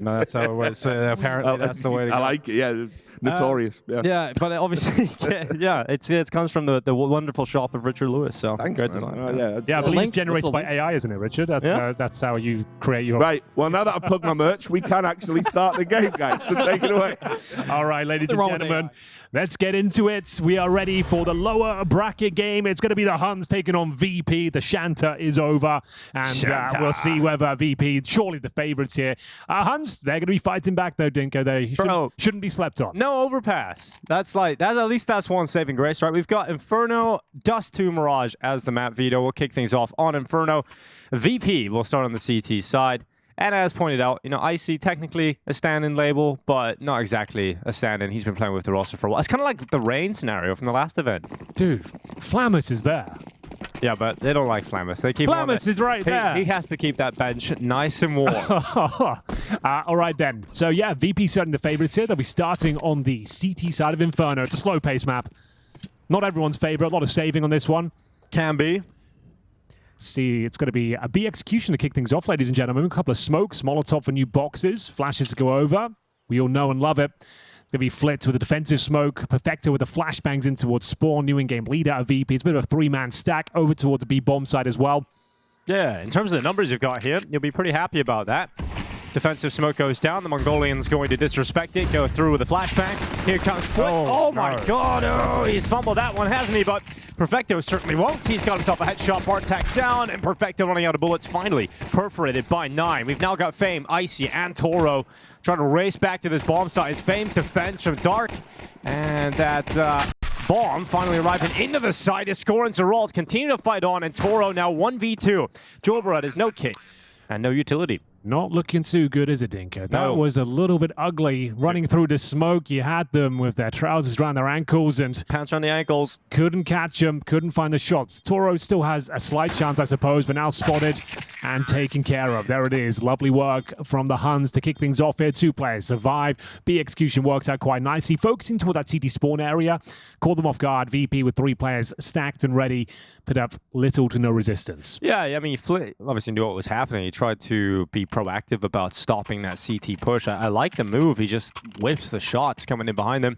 No, that's how it was. Apparently, that's the way to go. I like it, yeah. Notorious. Yeah, but obviously, yeah, it comes from the wonderful shop of Richard Lewis. So Thanks, great man. design. Yeah, I believe it's generated by AI, isn't it, Richard? That's how you create your... Right, well, now that I've plugged my merch, we can actually start the game, guys. So take it away. All right, ladies and gentlemen, let's get into it. We are ready for the lower bracket game. It's going to be the Huns taking on VP. The Shanta is over, and we'll see whether VP, surely the favorites here. Huns, they're going to be fighting back, though, Dinko. They shouldn't be slept on. No overpass. That's like that. At least that's one saving grace, right? We've got Inferno, Dust 2 Mirage as the map. Vito will kick things off on Inferno. VP will start on the CT side. And as pointed out, you know, Icy technically a stand-in label, but not exactly a stand-in. He's been playing with the roster for a while. It's kind of like the Rain scenario from the last event. Dude, Flamus is there. Yeah, but they don't like Flamus. They keep Flamus is right there. He has to keep that bench nice and warm. All right, then. So, yeah, VP certainly the favorites here. They'll be starting on the CT side of Inferno. It's a slow-paced map. Not everyone's favorite. A lot of saving on this one. Can be. See, it's going to be a B execution to kick things off, ladies and gentlemen. A couple of smokes, Molotov for new boxes, flashes to go over. We all know and love it. It's going to be Flit with a defensive smoke, Perfecto with the flashbangs in towards Spawn, new in-game lead out of VP. It's a bit of a three-man stack over towards the B-bomb side as well. Yeah, in terms of the numbers you've got here, you'll be pretty happy about that. Defensive smoke goes down. The Mongolian's going to disrespect it, go through with a flashbang. Here comes Flit. Oh my god. Oh, he's fumbled that one, hasn't he? But Perfecto certainly won't. He's got himself a headshot. Bartek down, and Perfecto running out of bullets. Finally perforated by 9. We've now got Fame, Icy, and Toro trying to race back to this bomb site. It's Fame's defense from Dark. And that bomb finally arriving into the site is scoring. Zeralt continue to fight on, and Toro now 1v2. Jolbrad is no kick and no utility. Not looking too good, is it, Dinko? That No. was a little bit ugly. Running through the smoke, you had them with their trousers around their ankles and Pants around the ankles. couldn't catch them, couldn't find the shots. Toro still has a slight chance, I suppose, but now spotted and taken care of. There it is. Lovely work from the Huns to kick things off here. 2 players survive. B execution works out quite nicely. Focusing toward that CT spawn area. Caught them off guard. VP with 3 players stacked and ready. Put up little to no resistance. Yeah, I mean, Flit obviously knew what was happening. He tried to be proactive about stopping that CT push. I like the move. He just whips the shots coming in behind him.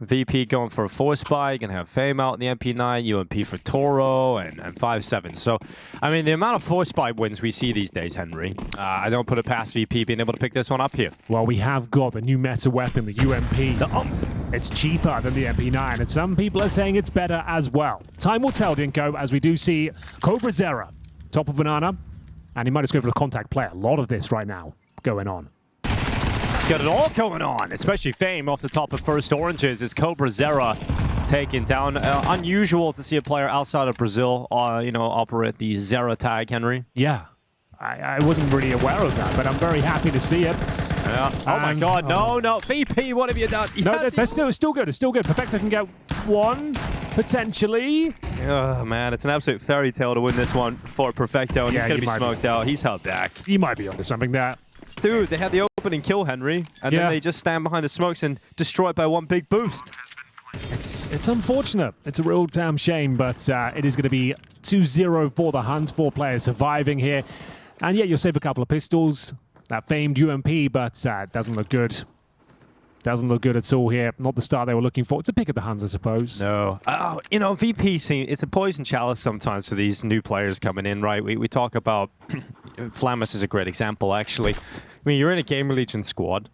VP going for a force buy. Going to have Fame out in the MP9, UMP for Toro, and 5-7. So, I mean, the amount of force buy wins we see these days, Henry, I don't put it past VP being able to pick this one up here. Well, we have got the new meta weapon, the UMP. The UMP. It's cheaper than the MP9, and some people are saying it's better as well. Time will tell, Dinko, as we do see Cobra Zera, top of Banana, and he might just go for the contact play. A lot of this right now going on. Got it all going on, especially Fame off the top of first oranges is Cobra Zera taken down. Unusual to see a player outside of Brazil, you know, operate the Zera tag, Henry. Yeah, I wasn't really aware of that, but I'm very happy to see it. Yeah. Oh my god, no, VP, what have you done? No, that's still good, it's still good. Perfecto can get 1, potentially. Oh man, it's an absolute fairy tale to win this one for Perfecto, and he's going to be smoked out. He's held back. He might be onto something there. Dude, they had the opening kill, Henry, and then they just stand behind the smokes and destroy it by 1 big boost. It's unfortunate. It's a real damn shame, but it is going to be 2-0 for the Huns. 4 players surviving here. And yeah, you'll save a couple of pistols. That famed UMP, but doesn't look good. Doesn't look good at all here. Not the start they were looking for. It's a pick of the Huns, I suppose. No. Oh, you know, VP, it's a poison chalice sometimes for these new players coming in, right? We talk about... Flamus is a great example, actually. I mean, you're in a GamerLegion squad.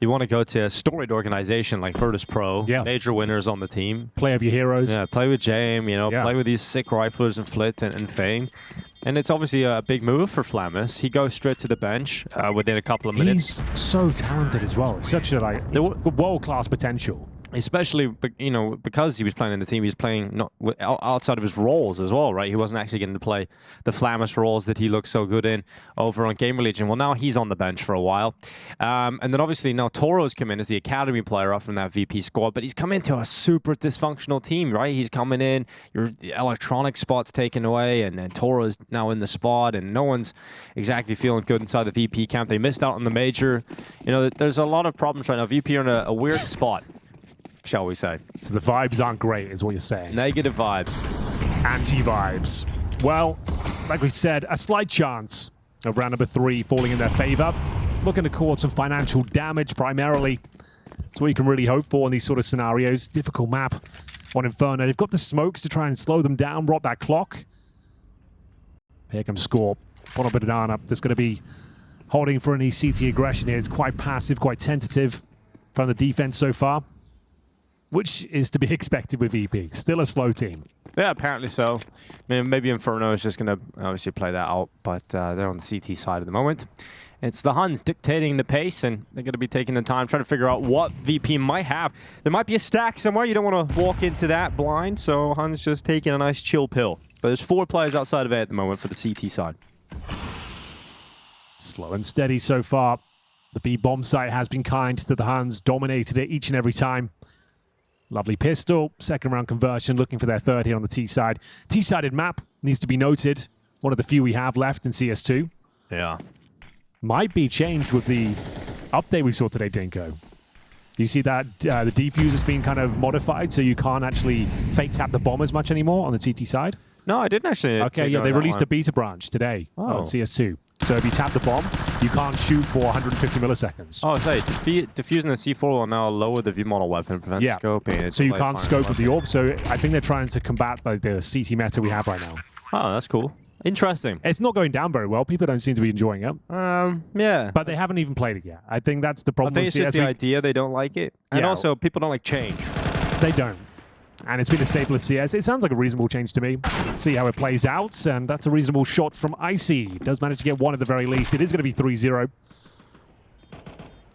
You want to go to a storied organization like Virtus.pro, major winners on the team. Play of your heroes. Yeah, play with James, you know, play with these sick riflers and Flit and Fame. And it's obviously a big move for Flamus. He goes straight to the bench within a couple of minutes. He's so talented as well. He's such a world-class potential. Especially, you know, because he was playing in the team, he was playing not outside of his roles as well, right? He wasn't actually getting to play the Flamus roles that he looked so good in over on GamerLegion. Well, now he's on the bench for a while. And then obviously now Toro's come in as the academy player up from that VP squad, but he's come into a super dysfunctional team, right? He's coming in, your electronic spot's taken away, and Toro's now in the spot, and no one's exactly feeling good inside the VP camp. They missed out on the major. You know, there's a lot of problems right now. VP are in a weird spot, shall we say. So the vibes aren't great, is what you're saying. Negative vibes. Anti-vibes. Well, like we said, a slight chance of round number 3 falling in their favor. looking to cause some financial damage primarily. That's what you can really hope for in these sort of scenarios. Difficult map on Inferno. They've got the smokes to try and slow them down, rob that clock. Here comes Score. On a banana. There's going to be holding for any CT aggression here. It's quite passive, quite tentative from the defense so far, which is to be expected with VP. Still a slow team. Yeah, apparently so. I mean, maybe Inferno is just going to obviously play that out, but they're on the CT side at the moment. It's the Huns dictating the pace, and they're going to be taking the time trying to figure out what VP might have. There might be a stack somewhere. You don't want to walk into that blind, so Huns just taking a nice chill pill. But there's 4 players outside of A at the moment for the CT side. Slow and steady so far. The B bomb site has been kind to the Huns, dominated it each and every time. Lovely pistol, second round conversion, looking for their third here on the T side. T-sided map needs to be noted. One of the few we have left in CS2. Yeah. Might be changed with the update we saw today, Dinko. Do you see that the defuse has been kind of modified so you can't actually fake tap the bomb as much anymore on the TT side? No, I didn't actually. Okay, yeah, they released a beta branch today on CS2. So if you tap the bomb, you can't shoot for 150 milliseconds. Oh, sorry. Diffusing the C4 will now lower the view model weapon, prevent scoping. So you can't scope with the orb. So I think they're trying to combat like the CT meta we have right now. Oh, that's cool. Interesting. It's not going down very well. People don't seem to be enjoying it. Yeah. But they haven't even played it yet. I think that's the problem. I think it's just the idea they don't like it. And also, people don't like change. They don't. And it's been a staple of CS. It sounds like a reasonable change to me. See how it plays out, and that's a reasonable shot from Icy. Does manage to get one at the very least. It is going to be 3-0.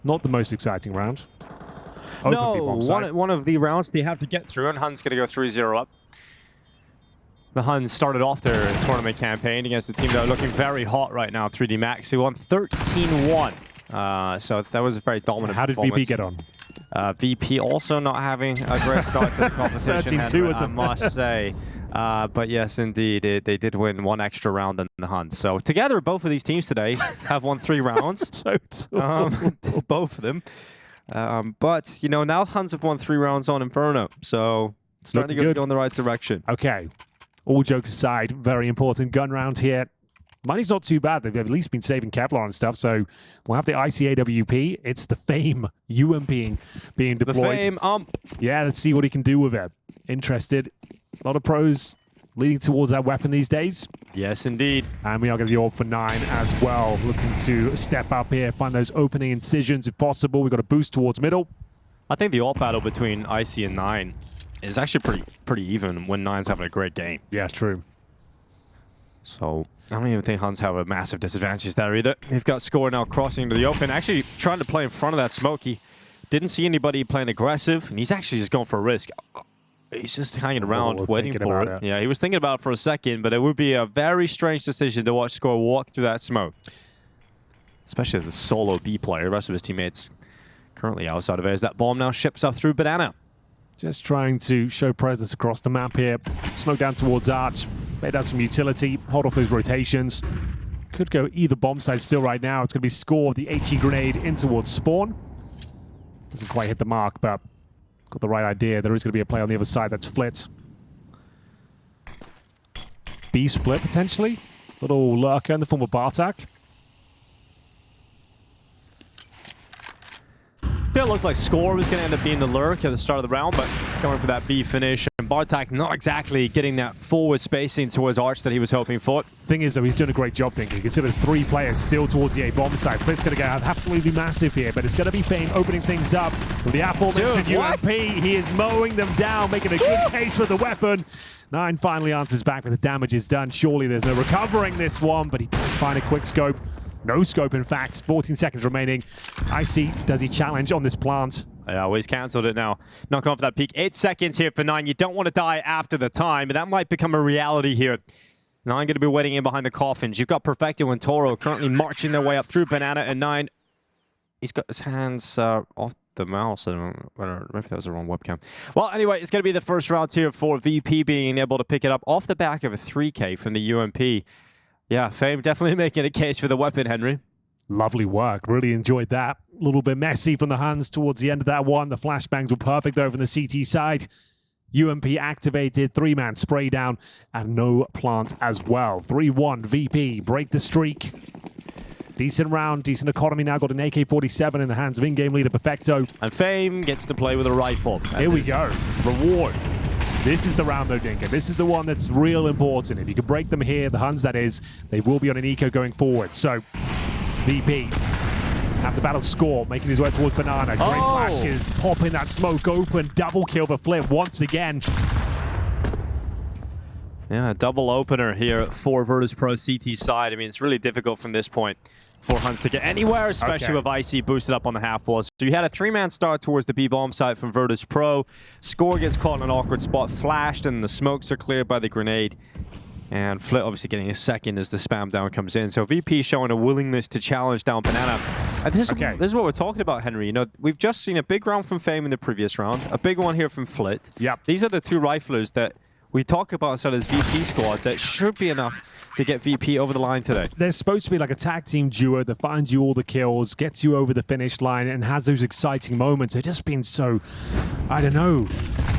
Not the most exciting round. No, one of the rounds they have to get through, and Huns going to go 3-0 up. The Huns started off their tournament campaign against a team that are looking very hot right now, 3D Max, who won 13-1. So that was a very dominant How did VP get on? VP also not having a great start to the competition, 13-2, I must say. But yes, indeed, they did win one extra round than the Huns. So together, both of these teams today have won 3 rounds. Both of them. But, you know, now Huns have won 3 rounds on Inferno. So starting to go in the right direction. Okay. All jokes aside, very important gun round here. Money's not too bad. They've at least been saving Kevlar and stuff, so we'll have the ICAWP. It's the Fame UMP being deployed. The Fame ump. Yeah, let's see what he can do with it. Interested. A lot of pros leading towards that weapon these days. Yes, indeed. And we are going to be orb for 9 as well. Looking to step up here, find those opening incisions if possible. We've got a boost towards middle. I think the AWP battle between IC and 9 is actually pretty even when 9's having a great game. Yeah, true. So I don't even think Huns have a massive disadvantage there either. They've got Score now crossing to the open, actually trying to play in front of that smoke. He didn't see anybody playing aggressive, and he's actually just going for a risk. He's just hanging around, waiting for it. Yeah, he was thinking about it for a second, but it would be a very strange decision to watch Score walk through that smoke. Especially as the solo B player. The rest of his teammates currently outside of it as that bomb now ships up through Banana. Just trying to show presence across the map here. Smoke down towards Arch. Made out some utility. Hold off those rotations. Could go either bomb side still right now. It's going to be Score, the HE grenade in towards Spawn. Doesn't quite hit the mark, but got the right idea. There is going to be a play on the other side that's Flit. B split potentially. Little lurker in the form of Bartak. It looked like Score was going to end up being the lurk at the start of the round, but going for that B finish. And Bartak not exactly getting that forward spacing towards Arch that he was hoping for. Thing is, though, he's doing a great job thinking. Consider there's 3 players still towards the A bomb side. Flit's going to get absolutely massive here, but it's going to be Fame opening things up with the aforementioned UMP. He is mowing them down, making a good case for the weapon. 9 finally answers back, but the damage is done. Surely there's no recovering this one, but he does find a quick scope. No scope, in fact. 14 seconds remaining. IC, does he challenge on this plant? Yeah, well, he's cancelled it now. Not going for that peak. 8 seconds here for 9. You don't want to die after the time, but that might become a reality here. 9 going to be waiting in behind the coffins. You've got Perfecto and Toro currently marching their way up through Banana, and 9. He's got his hands off the mouse. I don't know, maybe that was the wrong webcam. Well, anyway, it's going to be the first round here for VP being able to pick it up off the back of a 3K from the UMP. Yeah, Fame definitely making a case for the weapon, Henry. Lovely work. Really enjoyed that. A little bit messy from the Huns towards the end of that one. The flashbangs were perfect over on the CT side. UMP activated, 3-man spray down, and no plant as well. 3-1 VP, break the streak. Decent round, decent economy now. Got an AK-47 in the hands of in-game leader Perfecto. And Fame gets to play with a rifle. Here we go. Reward. This is the round, though, Dinka. This is the one that's real important. If you can break them here, the Huns, that is, they will be on an eco going forward. So, VP have the battle score, making his way towards Banana. Great flashes, popping that smoke open. Double kill for Flip once again. Yeah, double opener here for Virtus.pro CT side. I mean, it's really difficult from this point for Huns to get anywhere, especially with IC boosted up on the half wall. So you had a 3-man start towards the B-bomb side from Virtus.pro. Score gets caught in an awkward spot, flashed, and the smokes are cleared by the grenade. And Flit obviously getting a second as the spam down comes in. So VP showing a willingness to challenge down Banana. And this is what we're talking about, Henry. You know, we've just seen a big round from Fame in the previous round, a big one here from Flit. Yep. These are the two riflers that we talk about inside of this VP squad that should be enough to get VP over the line today. They're supposed to be like a tag team duo that finds you all the kills, gets you over the finish line, and has those exciting moments. They've just been so, I don't know,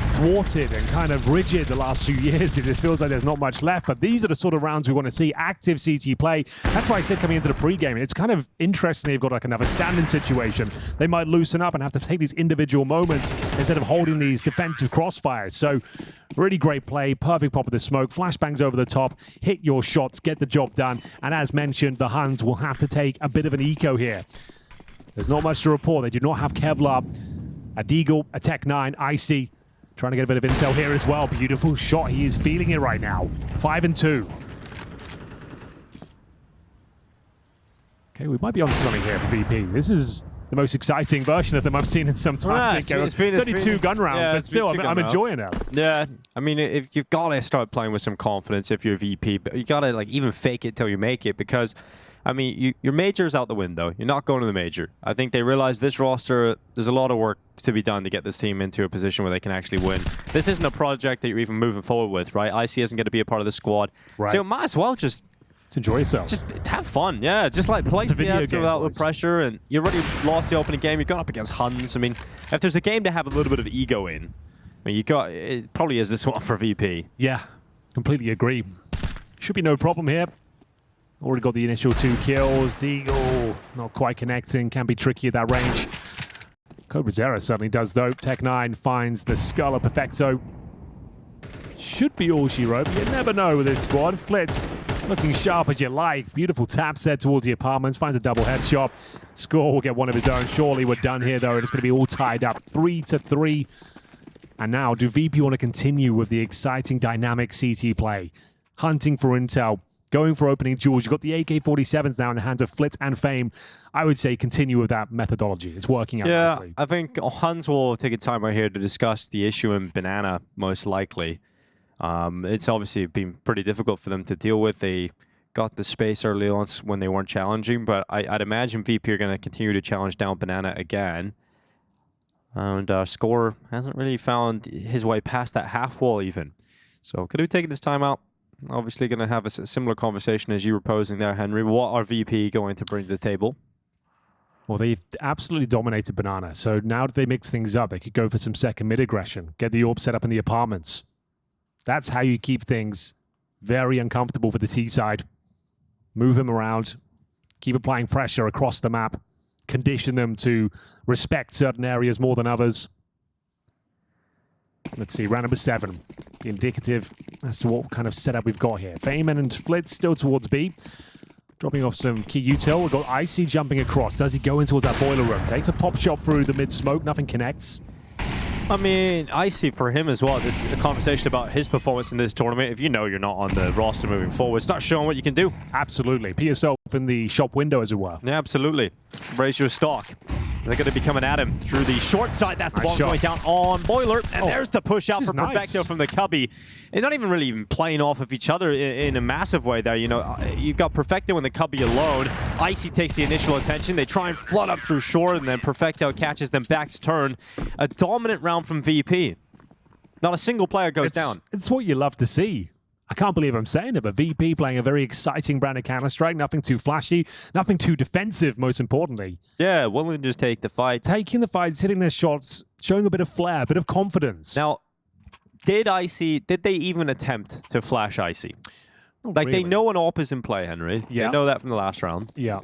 thwarted and kind of rigid the last few years. It just feels like there's not much left. But these are the sort of rounds we want to see. Active CT play. That's why I said coming into the pregame, it's kind of interesting they've got like another stand-in situation. They might loosen up and have to take these individual moments instead of holding these defensive crossfires. So really great play. Perfect pop of the smoke. Flashbangs over the top. Hit your shots. Get the job done. And as mentioned, the Huns will have to take a bit of an eco here. There's not much to report. They do not have Kevlar, a Deagle, a Tech 9, Icy. Trying to get a bit of intel here as well. Beautiful shot. He is feeling it right now. 5 and 2. Okay, we might be on something here for VP. This is the most exciting version of them I've seen in some time. It's only 2 gun rounds, but still, I'm enjoying it. Yeah, I mean, if you've got to start playing with some confidence if you're VP, but you got to like even fake it till you make it because, I mean, your major's out the window. You're not going to the major. I think they realize this roster, there's a lot of work to be done to get this team into a position where they can actually win. This isn't a project that you're even moving forward with, right? IC isn't going to be a part of the squad. Right. So you might as well just enjoy yourself. Just have fun, yeah. Just like play CS without with pressure, and you already lost the opening game. You've gone up against Huns. I mean, if there's a game to have a little bit of ego in, I mean, it probably is this one for VP. Yeah, completely agree. Should be no problem here. Already got the initial 2 kills. Deagle not quite connecting. Can be tricky at that range. Cobra Zera certainly does though. Tech 9 finds the skull of Perfecto. Should be all she wrote, but you never know with this squad. Flitz looking sharp as you like. Beautiful tap set towards the apartments. Finds a double headshot. Score will get one of his own. Surely we're done here though. It's going to be all tied up. 3-3. And now, do VP want to continue with the exciting dynamic CT play? Hunting for intel. Going for opening jewels. You've got the AK-47s now in the hands of Flit and Fame. I would say continue with that methodology. It's working out nicely. Yeah, I think Huns will take a time right here to discuss the issue in Banana, most likely. It's obviously been pretty difficult for them to deal with. They got the space early on when they weren't challenging, but I'd imagine VP are going to continue to challenge down Banana again. And Score hasn't really found his way past that half wall even. So could we take this time out? Obviously going to have a similar conversation as you were posing there, Henry. What are VP going to bring to the table? Well, they've absolutely dominated Banana. So now that they mix things up, they could go for some second mid aggression, get the orb set up in the apartments. That's how you keep things very uncomfortable for the T side. Move them around, keep applying pressure across the map, condition them to respect certain areas more than others. Let's see, round number 7. Be indicative as to what kind of setup we've got here. Fame and Flit still towards B. Dropping off some key util. We've got Icy jumping across. Does he go in towards that boiler room? Takes a pop shot through the mid-smoke. Nothing connects. I mean, Icy for him as well. This conversation about his performance in this tournament. If you know you're not on the roster moving forward, start showing what you can do. Absolutely. Put yourself in the shop window, as it were. Yeah, absolutely. Raise your stock. They're going to be coming at him through the short side. That's the ball going down on Boiler. And there's the push out for Perfecto from the Cubby. And not even really even playing off of each other in a massive way there. You know, you've got Perfecto and the Cubby alone. Icy takes the initial attention. They try and flood up through short, and then Perfecto catches them back to turn. A dominant round from VP. Not a single player goes down. It's what you love to see. I can't believe I'm saying it, but VP playing a very exciting brand of Counter-Strike. Nothing too flashy, nothing too defensive, most importantly. Yeah, willing to just take the fights. Taking the fights, hitting their shots, showing a bit of flair, a bit of confidence. Now, did they even attempt to flash Icy? Not like, really. they know an AWP is in play, Henry. Yeah. They know that from the last round. Yeah.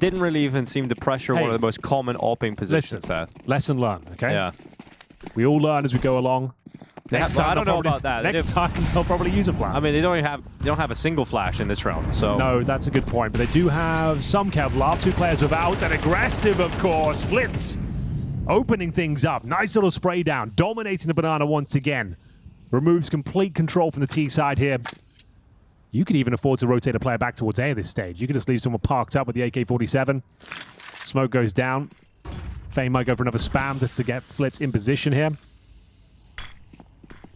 didn't really even seem to pressure one of the most common AWPing positions there. Lesson learned, okay? Yeah. We all learn as we go along. Next time I don't know about that. Next time they'll probably use a flash. I mean, they don't have a single flash in this round, so no, that's a good point. But they do have some Kevlar. 2 players without, and aggressive, of course. Flitz opening things up. Nice little spray down, dominating the banana once again. Removes complete control from the T side here. You could even afford to rotate a player back towards A at this stage. You could just leave someone parked up with the AK-47. Smoke goes down. Fame might go for another spam just to get Flitz in position here.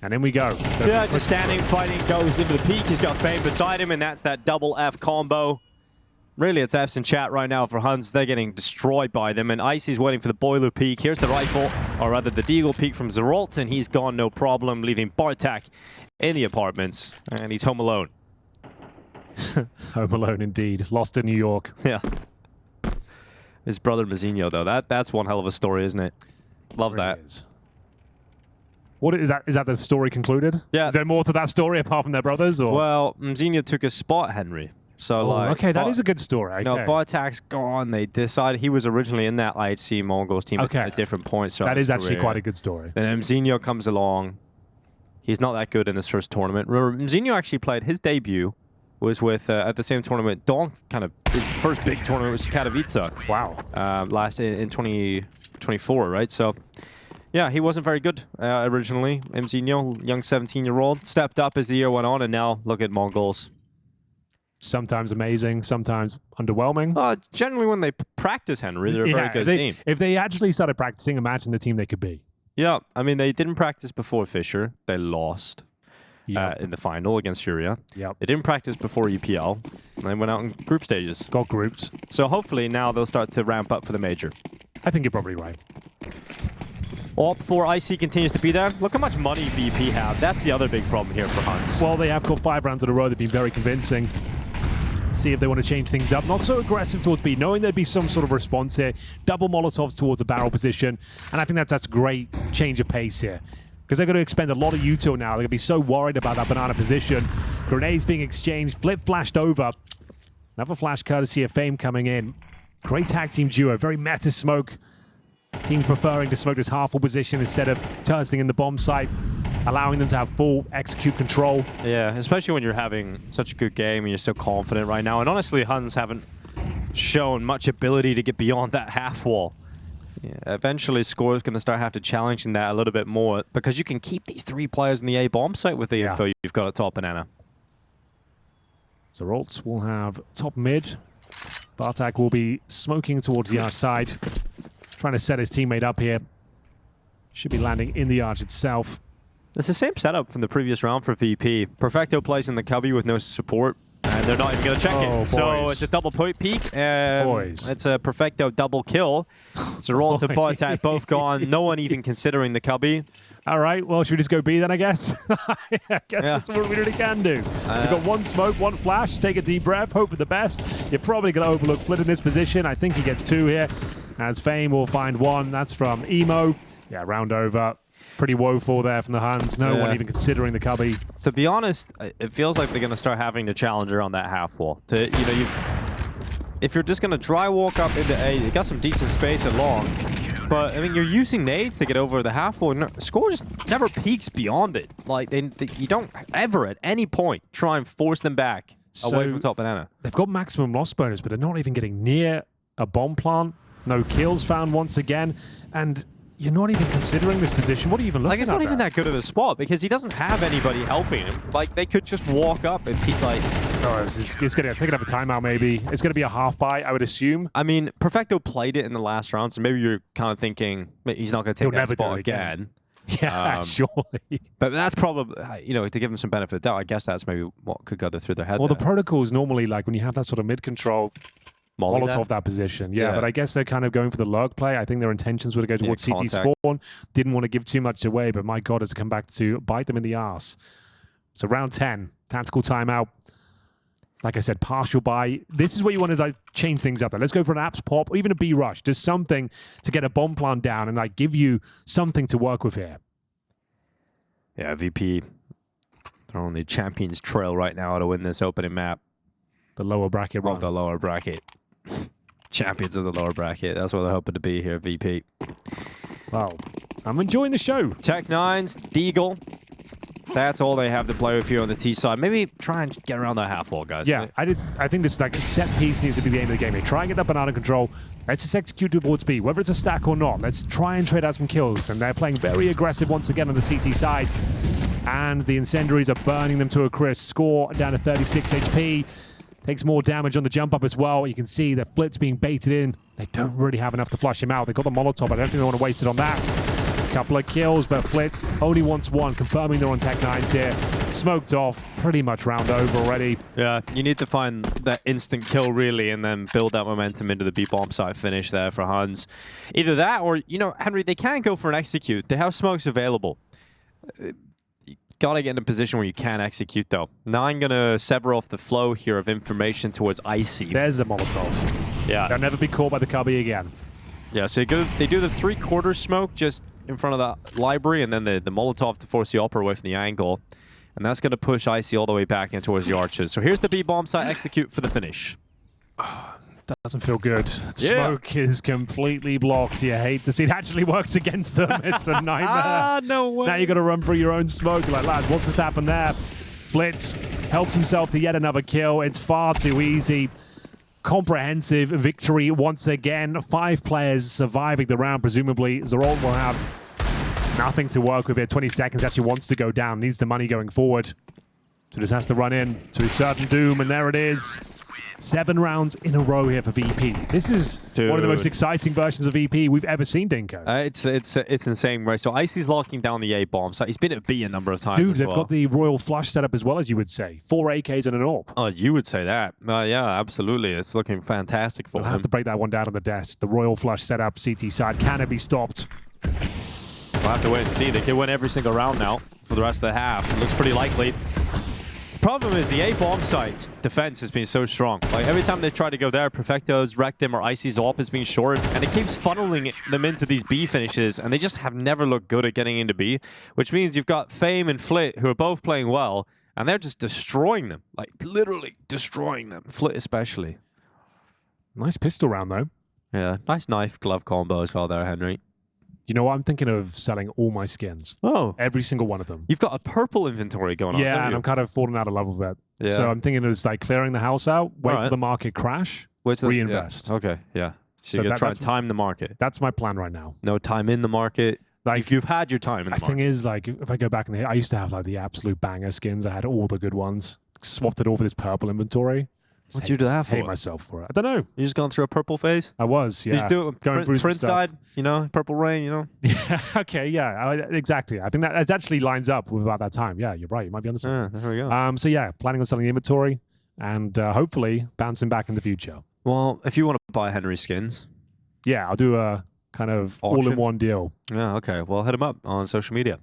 And in we go. Yeah, just standing, fighting, goes into the peak. He's got Fame beside him, and that's that double F combo. Really, it's F's in chat right now for Huns. They're getting destroyed by them, and Icy's waiting for the boiler peak. Here's the rifle, or rather the deagle peak from Zeralt, and he's gone no problem, leaving Bartak in the apartments, and he's home alone. Home alone indeed. Lost in New York. Yeah. His brother Mazinho, though, that's one hell of a story, isn't it? Love that. Is. What is that? Is that the story concluded? Yeah. Is there more to that story apart from their brothers? Or? Well, Mazinho took his spot, Henry. So, okay, that is a good story. Okay. No, Bartak's gone. They decided he was originally in that IHC Mongols team at different points. That is actually quite a good story. Then Mazinho comes along. He's not that good in this first tournament. Remember, Mazinho actually played his debut was with at the same tournament. Don kind of his first big tournament was Katowice. Wow. Last in 2024, right? So. Yeah, he wasn't very good originally. Mazinho, young 17-year-old, stepped up as the year went on, and now look at Mongols. Sometimes amazing, sometimes underwhelming. Generally, when they practice, Henry, they're a very good team. If they actually started practicing, imagine the team they could be. Yeah, I mean, they didn't practice before Fisher. They lost in the final against Furia. Yep. They didn't practice before UPL. And they went out in group stages. Got grouped. So hopefully now they'll start to ramp up for the major. I think you're probably right. All before IC continues to be there. Look how much money VP have. That's the other big problem here for Huns. Well, they have got 5 rounds in a row. They've been very convincing. See if they want to change things up. Not so aggressive towards B, knowing there'd be some sort of response here. Double Molotovs towards the barrel position. And I think that's a great change of pace here. Because they're going to expend a lot of util now. They're going to be so worried about that banana position. Grenades being exchanged. Flip flashed over. Another flash courtesy of Fame coming in. Great tag team duo. Very meta smoke. Teams preferring to smoke this half-full position instead of tursting in the bomb site, allowing them to have full execute control. Yeah, especially when you're having such a good game and you're so confident right now. And honestly, Huns haven't shown much ability to get beyond that half wall. Yeah, eventually, Score is going to start have to challenging that a little bit more because you can keep these 3 players in the A bomb site with the info you've got at top banana. Zeralt will have top mid. Bartak will be smoking towards the outside. Trying to set his teammate up here. Should be landing in the arch itself. It's the same setup from the previous round for VP. Perfecto plays in the cubby with no support, and they're not even going to check it. Boys. So it's a double peak. Boys. It's a Perfecto double kill. Zeralt and Bartak both gone. No one even considering the cubby. All right, well, should we just go B then, I guess? I guess that's what we really can do. We've got 1 smoke, 1 flash. Take a deep breath, hope for the best. You're probably going to overlook Flit in this position. I think he gets 2 here. As Fame will find 1. That's from Emo. Yeah, round over. Pretty woeful there from the Huns. No one even considering the cubby. To be honest, it feels like they're going to start having to challenge her on that half wall. If you're just going to dry walk up into A, you got some decent space and long. But, I mean, you're using nades to get over the half wall. Score just never peaks beyond it. Like, you don't ever at any point try and force them back away from top banana. They've got maximum loss bonus, but they're not even getting near a bomb plant. No kills found once again. And you're not even considering this position. What are you even looking at? Like, it's not even that good of a spot because he doesn't have anybody helping him. Like, they could just walk up and peek, like... Oh, it's going to take another timeout, maybe. It's going to be a half buy, I would assume. I mean, Perfecto played it in the last round, so maybe you're kind of thinking he's not going to take that spot again. Yeah, surely. But that's probably, to give him some benefit of doubt, I guess that's maybe what could go through their head. Well, the protocol is normally like when you have that sort of mid-control, Molotov that position. Yeah, but I guess they're kind of going for the lurk play. I think their intentions were to go towards CT spawn. Didn't want to give too much away, but my God, has it come back to bite them in the arse. So round 10, tactical timeout. Like I said, partial buy. This is where you want to change things up. Let's go for an apps pop or even a B rush. Just something to get a bomb plant down and give you something to work with here. Yeah, VP. They're on the Champions Trail right now to win this opening map. The lower bracket run. The lower bracket. champions of the lower bracket. That's what they're hoping to be here, VP. Well, I'm enjoying the show. Tech9s, Deagle. That's all they have to play with here on the T side. Maybe try and get around that half wall, guys. Yeah, I think this like set piece needs to be the aim of the game. They try and get that banana control. Let's just execute towards B, whether it's a stack or not. Let's try and trade out some kills. And they're playing very aggressive once again on the CT side. And the incendiaries are burning them to a crisp. Score down to 36 HP. Takes more damage on the jump up as well. You can see that Flit's being baited in. They don't really have enough to flush him out. They got the Molotov. I don't think they want to waste it on that. Couple of kills, but Flitz only wants one, confirming they're on Tech9s here. Smoked off, pretty much round over already. Yeah, you need to find that instant kill, really, and then build that momentum into the B-bomb side finish there for Huns. Either that or, you know, Henry, they can't go for an execute. They have smokes available. You gotta get in a position where you can execute, though. Now I'm gonna sever off the flow here of information towards Icy. There's the Molotov. Yeah. They'll never be caught by the cubby again. Yeah, so they do the 3/4 smoke just in front of that library, and then the Molotov to force the upper away from the angle. And that's going to push Icy all the way back in towards the arches. So here's the B-bomb site execute for the finish. That doesn't feel good. Smoke is completely blocked. You hate to see it actually works against them. It's a nightmare. No way. Now you got to run through your own smoke. You're like, lads, what's just happened there? Flitz helps himself to yet another kill. It's far too easy. Comprehensive victory once again. 5 players surviving the round, presumably. Zerol will have nothing to work with here. 20 seconds, actually wants to go down. Needs the money going forward. So just has to run in to his certain doom, and there it is. 7 rounds in a row here for VP. This is one of the most exciting versions of VP we've ever seen, Dinko. It's insane, right? So Icy's locking down the A bomb. So he's been at B a number of times. Dude, they've got the Royal Flush set up as well, as you would say. 4 AKs and an AWP. Oh, you would say that. Yeah, absolutely. It's looking fantastic for him. I'll have to break that one down on the desk. The Royal Flush set up, CT side. Can it be stopped? We'll have to wait and see. They can win every single round now for the rest of the half. It looks pretty likely. The problem is the A-bomb site's defense has been so strong. Like every time they try to go there, Perfecto's wrecked him or Icy's AWP has been short, and it keeps funneling them into these B finishes, and they just have never looked good at getting into B, which means you've got Fame and Flit, who are both playing well, and they're just destroying them. Like literally destroying them. Flit especially. Nice pistol round, though. Yeah, nice knife-glove combo as well there, Henry. You know what? I'm thinking of selling all my skins. Oh. Every single one of them. You've got a purple inventory going on, Yeah, don't and you? I'm kind of falling out of love with it. Yeah. So I'm thinking of just like clearing the house out, wait for the market crash, reinvest. Yeah. Okay, yeah. So you're going to try and time the market. That's my plan right now. No time in the market. Like, if you've had your time in the market. The thing is, like, if I go back in the... I used to have like the absolute banger skins. I had all the good ones. Swapped it all for this purple inventory. What'd you do that for? I hate myself for it. I don't know. You just gone through a purple phase? I was, yeah. Did you do it when going through Prince died? You know, Purple Rain, you know? Yeah, okay, yeah. Exactly. I think that actually lines up with about that time. Yeah, you're right. You might be honest. Yeah, there we go. So yeah, planning on selling the inventory and hopefully bouncing back in the future. Well, if you want to buy Henry skins. Yeah, I'll do a kind of auction? all-in-one deal. Yeah, okay. Well, hit him up on social media.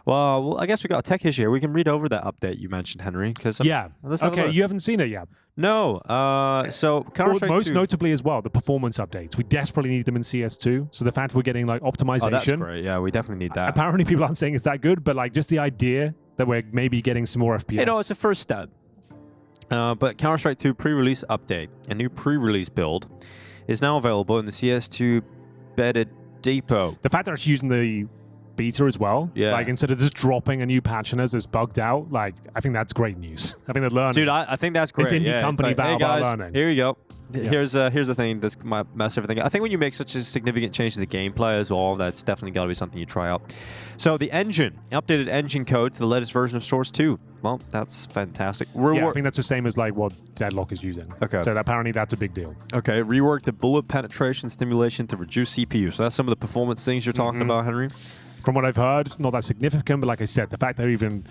Well, I guess we got a tech issue here. We can read over that update you mentioned, Henry. Yeah. Okay, you haven't seen it yet. No. So most notably as well, the performance updates. We desperately need them in CS2. So the fact we're getting like optimization. Oh, that's great. Yeah, we definitely need that. Apparently people aren't saying it's that good, but like just the idea that we're maybe getting some more FPS. You know, it's a first step. But Counter-Strike 2 pre-release update, a new pre-release build, is now available in the CS2 beta depot. The fact that it's using the beta as well, like instead of just dropping a new patch and it's bugged out, like I think that's great news. I think they're learning. Dude, I think that's great. This indie company, like, Valve, hey guys, are learning. Here you go. Yeah. Here's the thing that's might mess everything. I think when you make such a significant change to the gameplay as well, that's definitely got to be something you try out. So the engine, updated engine code to the latest version of Source 2. Well, that's fantastic. I think that's the same as like what Deadlock is using. Okay. So apparently that's a big deal. Okay, rework the bullet penetration stimulation to reduce CPU. So that's some of the performance things you're talking about, Henry. From what I've heard, not that significant, but like I said, the fact they're even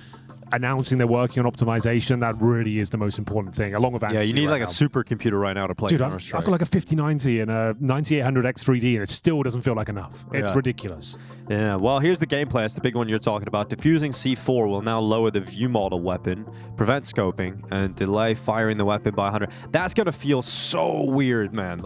announcing they're working on optimization, that really is the most important thing, along with Yeah, you need like a supercomputer right now to play Counter-Strike. I've got like a 5090 and a 9800 X3D, and it still doesn't feel like enough. It's ridiculous. Yeah, well, here's the gameplay. That's the big one you're talking about. Diffusing C4 will now lower the view model weapon, prevent scoping, and delay firing the weapon by 100. That's going to feel so weird, man.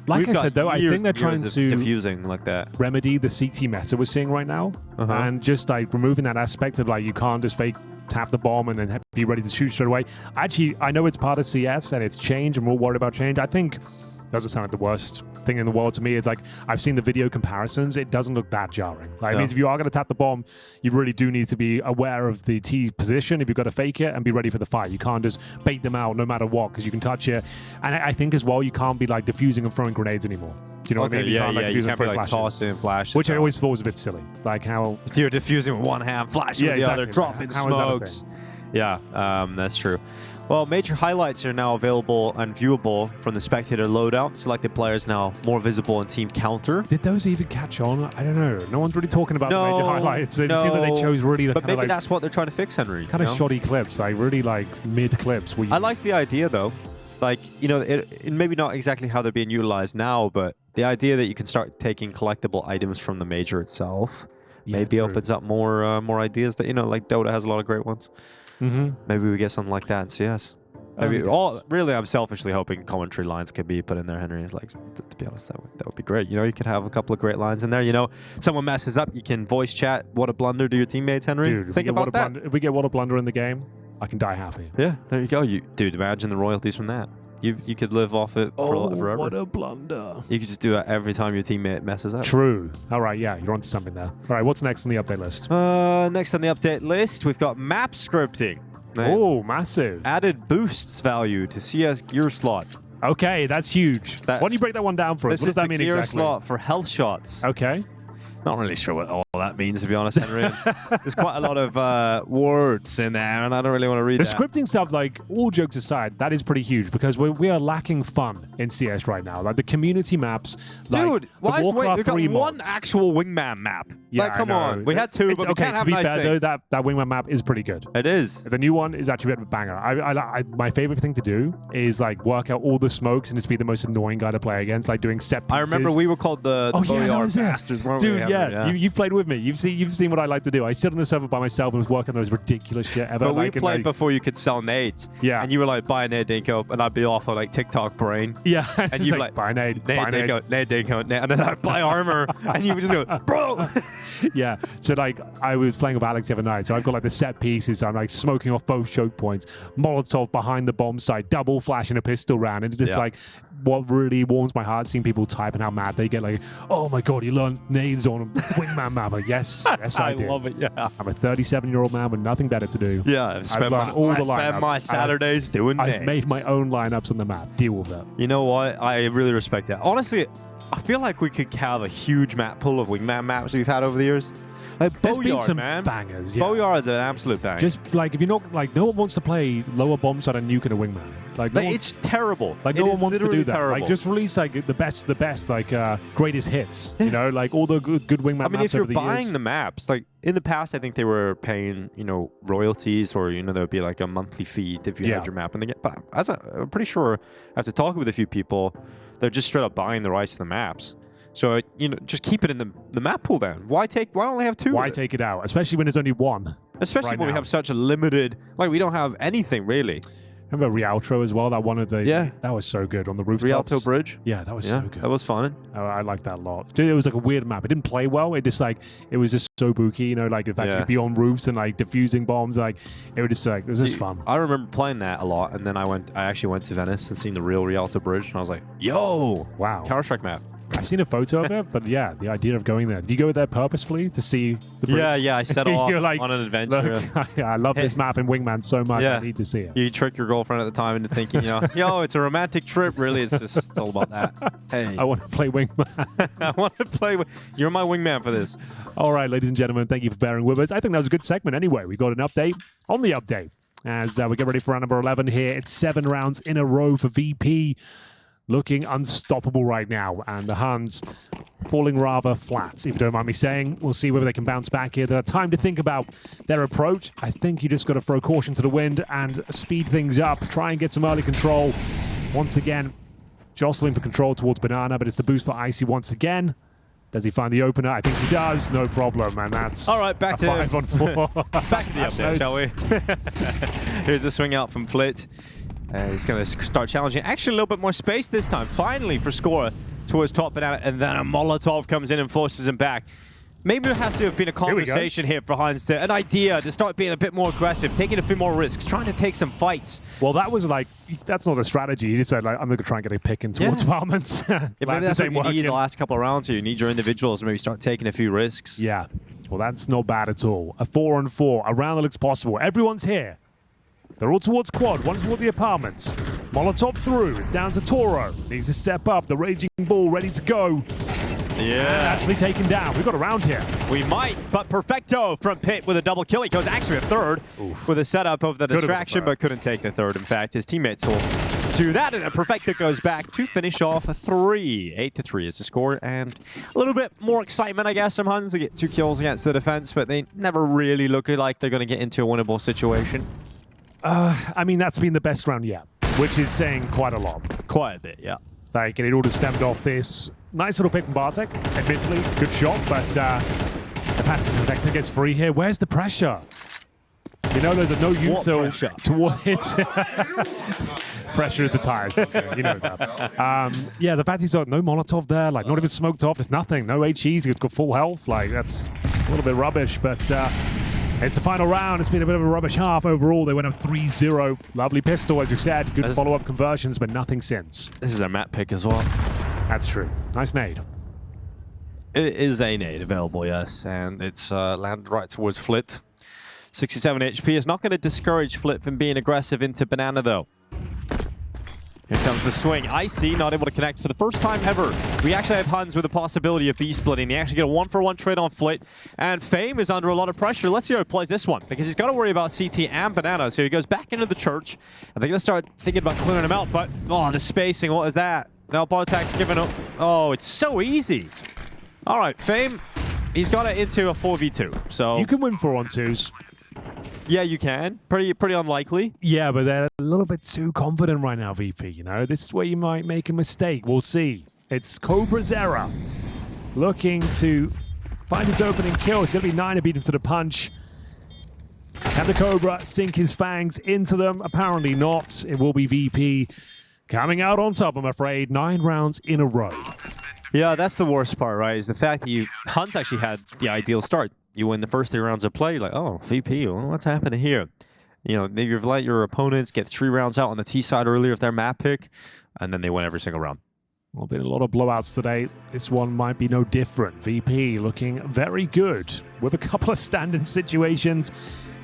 Like I said, though, I think they're trying to diffusing like that. remedy the CT meta we're seeing right now, and just like removing that aspect of like you can't just fake tap the bomb and then be ready to shoot straight away. Actually, I know it's part of CS and it's change, and we're worried about change. I think doesn't sound like the worst thing in the world to me. It's like, I've seen the video comparisons. It doesn't look that jarring. Like, it means if you are going to tap the bomb, you really do need to be aware of the T position if you've got to fake it and be ready for the fight. You can't just bait them out no matter what, because you can touch it. And I think as well, you can't be like diffusing and throwing grenades anymore. Do you know what I mean? You can't be like tossing flashes. Which I always thought was a bit silly. Like how... So you're diffusing with one hand, flashing with the other, dropping smokes. Yeah, that's true. Well, major highlights are now available and viewable from the spectator loadout. Selected players now more visible in team counter. Did those even catch on? I don't know. No one's really talking about the major highlights. It seems like they chose really the but kind of maybe like, that's what they're trying to fix, Henry. Kind of shoddy clips, like really like mid clips. I like the idea though. Like, you know, it maybe not exactly how they're being utilized now, but the idea that you can start taking collectible items from the major itself maybe opens up more ideas that, you know, like Dota has a lot of great ones. Maybe we get something like that in CS. Maybe really, I'm selfishly hoping commentary lines could be put in there, Henry. Like, to be honest, that would be great. You know, you could have a couple of great lines in there. You know, someone messes up, you can voice chat "What a blunder" to your teammates, Henry. Dude, think about that. If we get "What a blunder" in the game, I can die happy. Yeah, there you go. Dude, imagine the royalties from that. You could live off it forever. What a blunder. You could just do it every time your teammate messes up. True. All right, yeah, you're onto something there. All right, what's next on the update list? Next on the update list, we've got map scripting. Oh, massive. Added boosts value to CS gear slot. Okay, that's huge. Why don't you break that one down for us? What does that mean exactly? This is the gear slot for health shots. Okay. Not really sure what all that means, to be honest, Henry. There's quite a lot of words in there, and I don't really want to read the that. Scripting stuff, like, all jokes aside, that is pretty huge, because we are lacking fun in CS right now. Like, the community maps, dude, like the Warcraft we've got 3 one mods. actual wingman map. Yeah, like, come on. We had two, but we can't have nice fair, things. though, that wingman map is pretty good. It is. The new one is actually a bit of a banger. My favorite thing to do is, like, work out all the smokes and just be the most annoying guy to play against, like, doing set pieces. I remember we were called the Boyard Bastards, weren't we? Dude, yeah. You've played with me. You've seen what I like to do. I sit on the server by myself and was working on those ridiculous shit ever. But we played before you could sell nades. Yeah. And you were like, buy a nade dinko, and I'd be off on like TikTok brain. Yeah. And you'd be like, buy nade, nade dinko, nade. And then I'd buy armor, and you would just go, bro. Yeah. So like, I was playing with Alex the other night, so I've got like the set pieces. I'm like smoking off both choke points, Molotov behind the bomb site, double flashing a pistol round, and it's just like, what really warms my heart seeing people type and how mad they get. Like, oh my god, you learned nades on a wingman map. Like, yes, I did. Love it. Yeah, I'm a 37-year-old man with nothing better to do. Yeah, I've spent my Saturdays doing nades. I've made my own lineups on the map. Deal with it. You know what? I really respect that. Honestly, I feel like we could have a huge map pool of wingman maps we've had over the years. Like There's been some man. bangers. Yeah. Boyard's an absolute banger. Just like, if you're not like, no one wants to play lower bomb side and nuke in a wingman. Like it's terrible. Like no one wants to do that. Terrible. Like just release like the best like greatest hits. You know, like all the good wingman maps. I mean, if you're buying years. the maps, like in the past, I think they were paying royalties, or there would be like a monthly fee if you had your map in the game. But I'm pretty sure after talking with a few people, they're just straight up buying the rights to the maps. So, just keep it in the map pool then. Why only have two? Why take it out? Especially when there's only one. Especially when we have such a limited, like we don't have anything really. Remember Rialto as well? That one of the... Yeah. That was so good on the rooftops. Rialto Bridge? Yeah, that was so good. That was fun. I liked that a lot. It was like a weird map. It didn't play well. It just it was just so booky, like the fact you'd be on roofs and like diffusing bombs. Like, it was just fun. I remember playing that a lot, and then I actually went to Venice and seen the real Rialto Bridge, and I was like, yo! Wow. Counter-Strike map. I've seen a photo of it, but yeah, the idea of going there. Did you go there purposefully to see the bridge? Yeah, I set off on an adventure. Look, I love this map in Wingman so much, I need to see it. You trick your girlfriend at the time into thinking, yo, it's a romantic trip. Really, it's all about that. Hey. I want to play Wingman. I want to play. You're my wingman for this. All right, ladies and gentlemen, thank you for bearing with us. I think that was a good segment anyway. We got an update on the update. As we get ready for round number 11 here, it's 7 rounds in a row for VP. Looking unstoppable right now, and the Huns falling rather flat, if you don't mind me saying. We'll see whether they can bounce back here. They have time to think about their approach. I think you just got to throw caution to the wind and speed things up. Try and get some early control. Once again, jostling for control towards Banana, but it's the boost for Icy once again. Does he find the opener? I think he does. No problem, and that's all right. Back to 5-on-4. Back to the update, shall we? Here's the swing out from Flit. He's going to start challenging. Actually, a little bit more space this time. Finally, for Score towards top Banana, and then a Molotov comes in and forces him back. Maybe there has to have been a conversation here for Huns, an idea to start being a bit more aggressive, taking a few more risks, trying to take some fights. Well, that was like, that's not a strategy. You just said, like, I'm going to try and get a pick in towards apartments. Yeah, maybe that's what you need the last couple of rounds here. You need your individuals to maybe start taking a few risks. Yeah. Well, that's not bad at all. A 4-on-4, a round that looks possible. Everyone's here. They're all towards quad, one towards the apartments. Molotov through, it's down to Toro. Needs to step up, the Raging Bull ready to go. Yeah. And actually taken down. We've got a round here. We might, but Perfecto from Pit with a double kill. He goes actually a third with a setup of the distraction, but couldn't take the third. In fact, his teammates will do that, and then Perfecto goes back to finish off a 3. 8-3 is the score, and a little bit more excitement, I guess, from Huns to get 2 kills against the defense, but they never really look like they're going to get into a winnable situation. I mean, that's been the best round yet, which is saying quite a lot. Quite a bit, yeah. Like, and it all just stemmed off this nice little pick from Bartek. Admittedly, good shot, but the fact that Perfecto gets free here, where's the pressure? You know, there's no util towards pressure is retired. You know that. Yeah, the fact he's got no Molotov there, like not even smoked off, there's nothing, no HEs, he's got full health. Like, that's a little bit rubbish, but it's the final round. It's been a bit of a rubbish half overall. They went up 3-0. Lovely pistol, as you said. Good follow-up conversions, but nothing since. This is a map pick as well. That's true. Nice nade. It is a nade available, yes, and it's landed right towards Flit. 67 HP is not going to discourage Flit from being aggressive into Banana, though. Here comes the swing. Icy not able to connect for the first time ever. We actually have Huns with the possibility of B-splitting. They actually get a 1-for-1 trade on Flit, and Fame is under a lot of pressure. Let's see how he plays this one, because he's got to worry about CT and Banana, so he goes back into the church, and they're going to start thinking about clearing him out, but, oh, the spacing, what is that? Now Bartek's giving up. Oh, it's so easy. All right, Fame, he's got it into a 4v2, so... You can win 4-on-2s. Yeah, you can. Pretty unlikely. Yeah, but they're a little bit too confident right now, VP, you know? This is where you might make a mistake. We'll see. It's Cobra's era. Looking to find his opening kill. It's going to be 9 to beat him to the punch. Can the Cobra sink his fangs into them? Apparently not. It will be VP coming out on top, I'm afraid. 9 rounds in a row. Yeah, that's the worst part, right? Is the fact that Huns actually had the ideal start. You win the first 3 rounds of play, you're like, oh, VP, what's happening here? You know, maybe you've let your opponents get 3 rounds out on the T side earlier with their map pick, and then they win every single round. Well, been a lot of blowouts today. This one might be no different. VP looking very good with a couple of standing situations.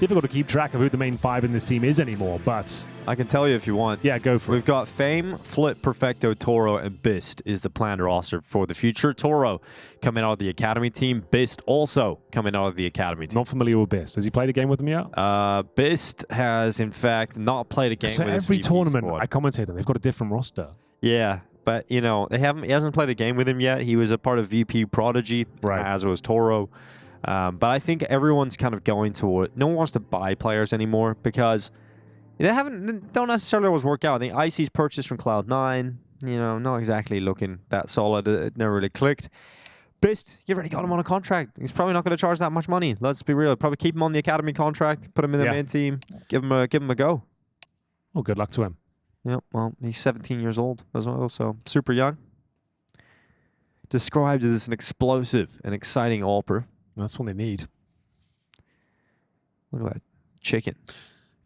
Difficult to keep track of who the main 5 in this team is anymore, but... I can tell you if you want. Yeah, go for it. We've got Fame, Flit, Perfecto, Toro, and Bist is the planned roster for the future. Toro coming out of the Academy team. Bist also coming out of the Academy team. Not familiar with Bist. Has he played a game with them yet? Bist has, in fact, not played a game with his every tournament squad. I commentate on, they've got a different roster. Yeah, but, you know, he hasn't played a game with him yet. He was a part of VP Prodigy, as was Toro. But I think everyone's kind of going toward... No one wants to buy players anymore because they don't necessarily always work out. I think Icy's purchased from Cloud9, you know, not exactly looking that solid. It never really clicked. Bist, you already got him on a contract. He's probably not going to charge that much money. Let's be real. Probably keep him on the Academy contract, put him in the main team, give him a go. Well, good luck to him. Yeah, well, he's 17 years old as well, so super young. Described as an explosive and exciting AWPer. That's what they need. Look at that chicken.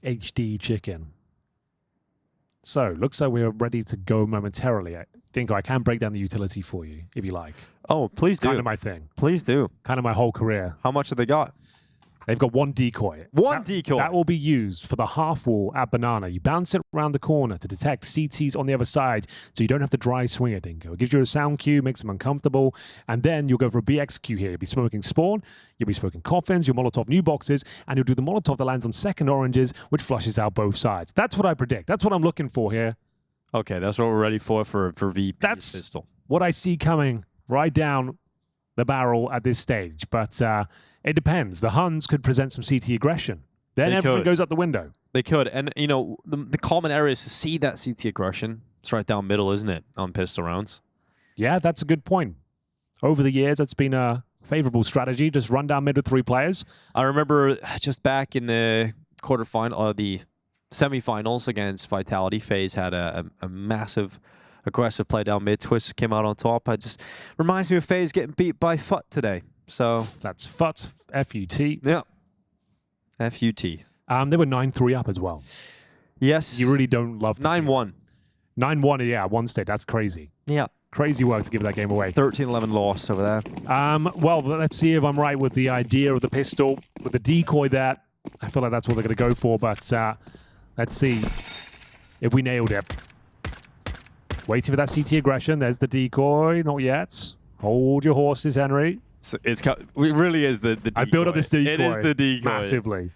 HD chicken. So, looks like we're ready to go momentarily. I think I can break down the utility for you, if you like. Oh, please do. Kind of my thing. Please do. Kind of my whole career. How much have they got? They've got 1 decoy. One decoy? That will be used for the half wall at Banana. You bounce it around the corner to detect CTs on the other side, so you don't have to dry swing it, Dingo. It gives you a sound cue, makes them uncomfortable, and then you'll go for a BXQ here. You'll be smoking spawn, you'll be smoking coffins, you'll Molotov new boxes, and you'll do the Molotov that lands on second oranges, which flushes out both sides. That's what I predict. That's what I'm looking for here. Okay, that's what we're ready for VP's That's pistol. What I see coming right down the barrel at this stage, but... it depends. The Huns could present some CT aggression. Then everything goes out the window. They could. And, you know, the common area is to see that CT aggression. It's right down middle, isn't it, on pistol rounds? Yeah, that's a good point. Over the years, it's been a favorable strategy. Just run down mid with 3 players. I remember just back in the quarterfinal, the semifinals against Vitality, FaZe had a massive aggressive play down mid. Twist came out on top. It just reminds me of FaZe getting beat by FUT today. So That's FUT, F-U-T. yeah, FUT. They were 9-3 up as well. Yes. You really don't love to 9-1. 9-1, yeah, one state. That's crazy. Yeah. Crazy work to give that game away. 13-11 loss over there. Well, let's see if I'm right with the idea of the pistol, with the decoy there. I feel like that's what they're going to go for, but let's see if we nailed it. Waiting for that CT aggression. There's the decoy. Not yet. Hold your horses, Henry. So it really is the decoy. I built up this decoy. It is the decoy. Massively.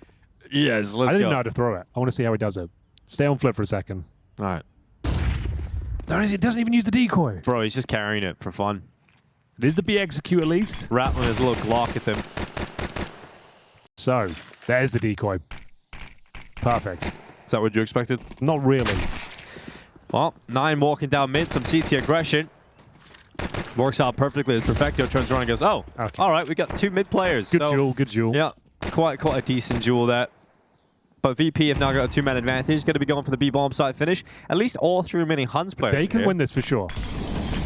Yes, let's go. I didn't know how to throw it. I want to see how he does it. Stay on flip for a second. All right. It doesn't even use the decoy. Bro, he's just carrying it for fun. It is the B execute at least. Rattling his little Glock at them. So, there's the decoy. Perfect. Is that what you expected? Not really. Well, 9 walking down mid, some CT aggression. Works out perfectly as Perfecto turns around and goes, oh, okay. All right, we got 2 mid players. Good duel, good duel. Yeah, quite a decent duel there. But VP have now got a 2-man advantage. Going to be going for the B-bomb side finish. At least all 3 remaining Huns players. They can win this for sure.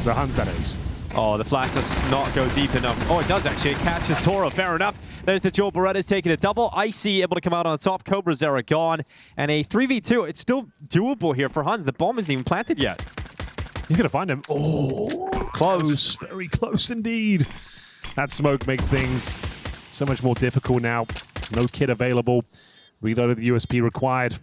The Huns, that is. Oh, the flash does not go deep enough. Oh, it does actually. It catches Toro. Fair enough. There's the duel. Beretta's taking a double. Icy able to come out on top. Cobra's are gone. And a 3v2. It's still doable here for Huns. The bomb isn't even planted yet. He's going to find him. Oh, close. Very close indeed. That smoke makes things so much more difficult now. No kit available. Reload of the USP required.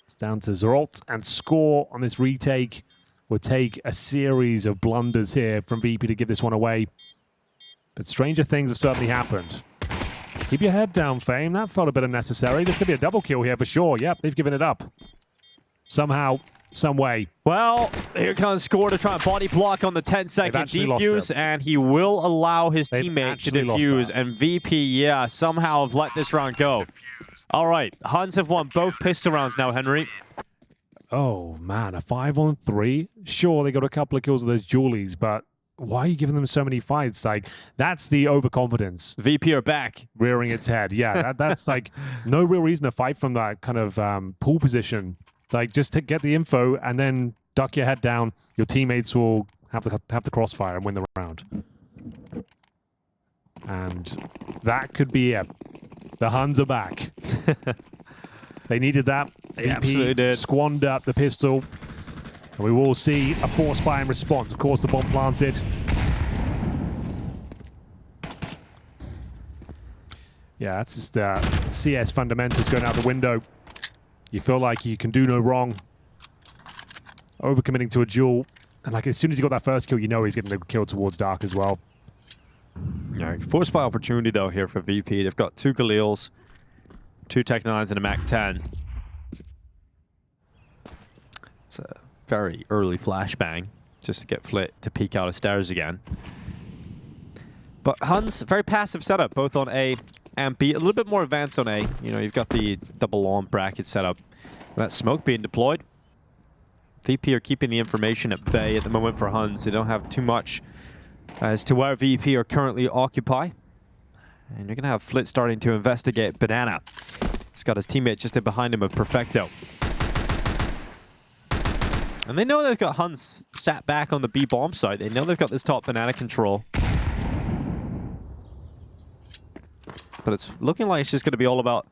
It's down to Zerolt, and Score on this retake will take a series of blunders here from VP to give this one away. But stranger things have certainly happened. Keep your head down, Fame. That felt a bit unnecessary. This could be a double kill here for sure. Yep, they've given it up. Somehow, some way. Well, here comes Score to try and body block on the 10-second defuse, and he will allow his teammate to defuse. And VP, yeah, somehow have let this round go. All right, Huns have won both pistol rounds now, Henry. Oh, man, a 5-on-3? Sure, they got a couple of kills with those Julies, but why are you giving them so many fights? Like, that's the overconfidence. VP are back. Rearing its head. Yeah, that's like no real reason to fight from that kind of pool position. Like, just to get the info and then duck your head down. Your teammates will have the crossfire and win the round. And that could be it. The Huns are back. They needed that. They absolutely did. Squandered the pistol. And we will see a force buy in response. Of course, the bomb planted. Yeah, that's just CS fundamentals going out the window. You feel like you can do no wrong. Overcommitting to a duel. And like as soon as you got that first kill, you know he's getting the kill towards Dark as well. Yeah, force buy opportunity though here for VP. They've got 2 Galils, 2 Tech 9s, and a Mac 10. It's a very early flashbang just to get Flit to peek out of stairs again. But Huns, very passive setup, both on A and B. A little bit more advanced on A. You know, you've got the double long bracket setup. That smoke being deployed. VP are keeping the information at bay at the moment for Huns. They don't have too much as to where VP are currently occupy. And you're going to have Flit starting to investigate Banana. He's got his teammate just in behind him of Perfecto. And they know they've got Huns sat back on the B bomb site. They know they've got this top Banana control. But it's looking like it's just going to be all about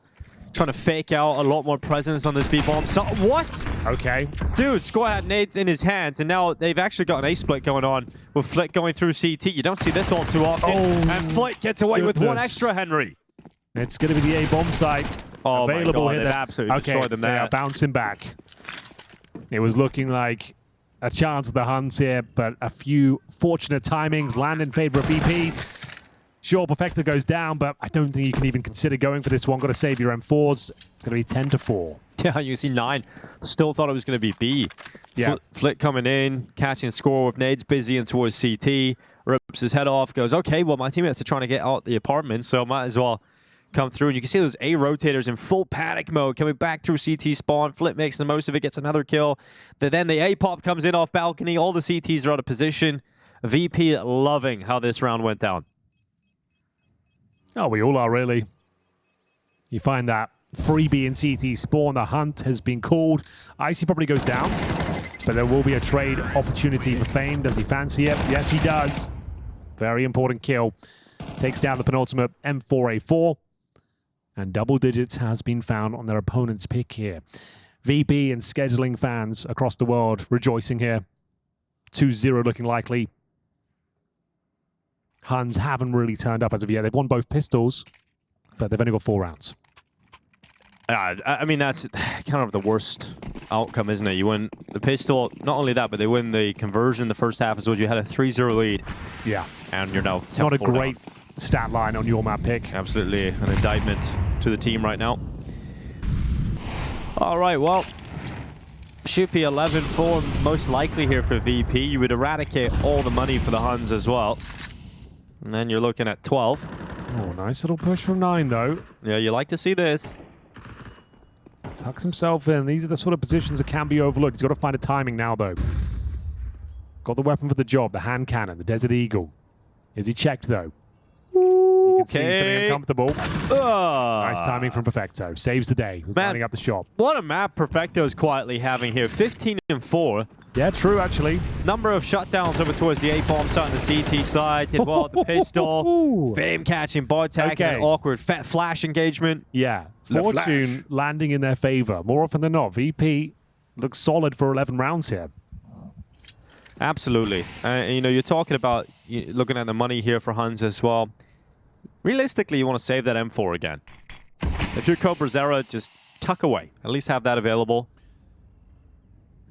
trying to fake out a lot more presence on this B-bomb. So, what? Okay. Dude, Score had nades in his hands, and now they've actually got an A-split going on with Flick going through CT. You don't see this all too often. And Flick gets away with 1 extra, Henry. It's going to be the A-bomb site. Oh available my God, here. they've absolutely destroyed them there. They are bouncing back. It was looking like a chance of the Huns here, but a few fortunate timings land in favor of VP. Sure, Perfecto goes down, but I don't think you can even consider going for this one. Got to save your M4s. It's going to be 10-4. Yeah, you see 9. Still thought it was going to be B. Yeah. Flick coming in, catching Score with nades busy and towards CT. Rips his head off, goes, okay, well, my teammates are trying to get out the apartment, so might as well come through. And you can see those A rotators in full panic mode coming back through CT spawn. Flip makes the most of it, gets another kill. Then the A pop comes in off balcony. All the CTs are out of position. VP loving how this round went down. Oh, we all are, really. You find that freebie in CT spawn. The hunt has been called. Icy probably goes down, but there will be a trade opportunity for Fame. Does he fancy it? Yes, he does. Very important kill. takes down the penultimate M4A4. And double digits has been found on their opponent's pick here. VP and scheduling fans across the world rejoicing here. 2-0 looking likely. Huns haven't really turned up as of yet. They've won both pistols, but they've only got 4 rounds. I mean, that's kind of the worst outcome, isn't it? You win the pistol, not only that, but they win the conversion the first half as well. You had a 3-0 lead. Yeah. And you're now not a great stat line on your map pick. Absolutely an indictment to the team right now. All right, well, should be 11-4 most likely here for VP. You would eradicate all the money for the Huns as well. And then you're looking at 12. Oh, nice little push from 9, though. Yeah, you like to see this. Tucks himself in. These are the sort of positions that can be overlooked. He's got to find a timing now, though. Got the weapon for the job, the hand cannon, the Desert Eagle. Is he checked, though? You can see he's feeling uncomfortable. Nice timing from Perfecto. Saves the day. He's lining up the shot. What a map Perfecto's quietly having here. 15-4. Yeah, true, actually. Number of shutdowns over towards the A-bomb side on the CT side. Did well at the pistol. Fame catching, bar tag, and an awkward flash engagement. Yeah. Fortune landing in their favor. More often than not, VP looks solid for 11 rounds here. Absolutely. You know, you're talking about looking at the money here for Huns as well. Realistically, you want to save that M4 again. If you're Cobrazera, just tuck away. At least have that available.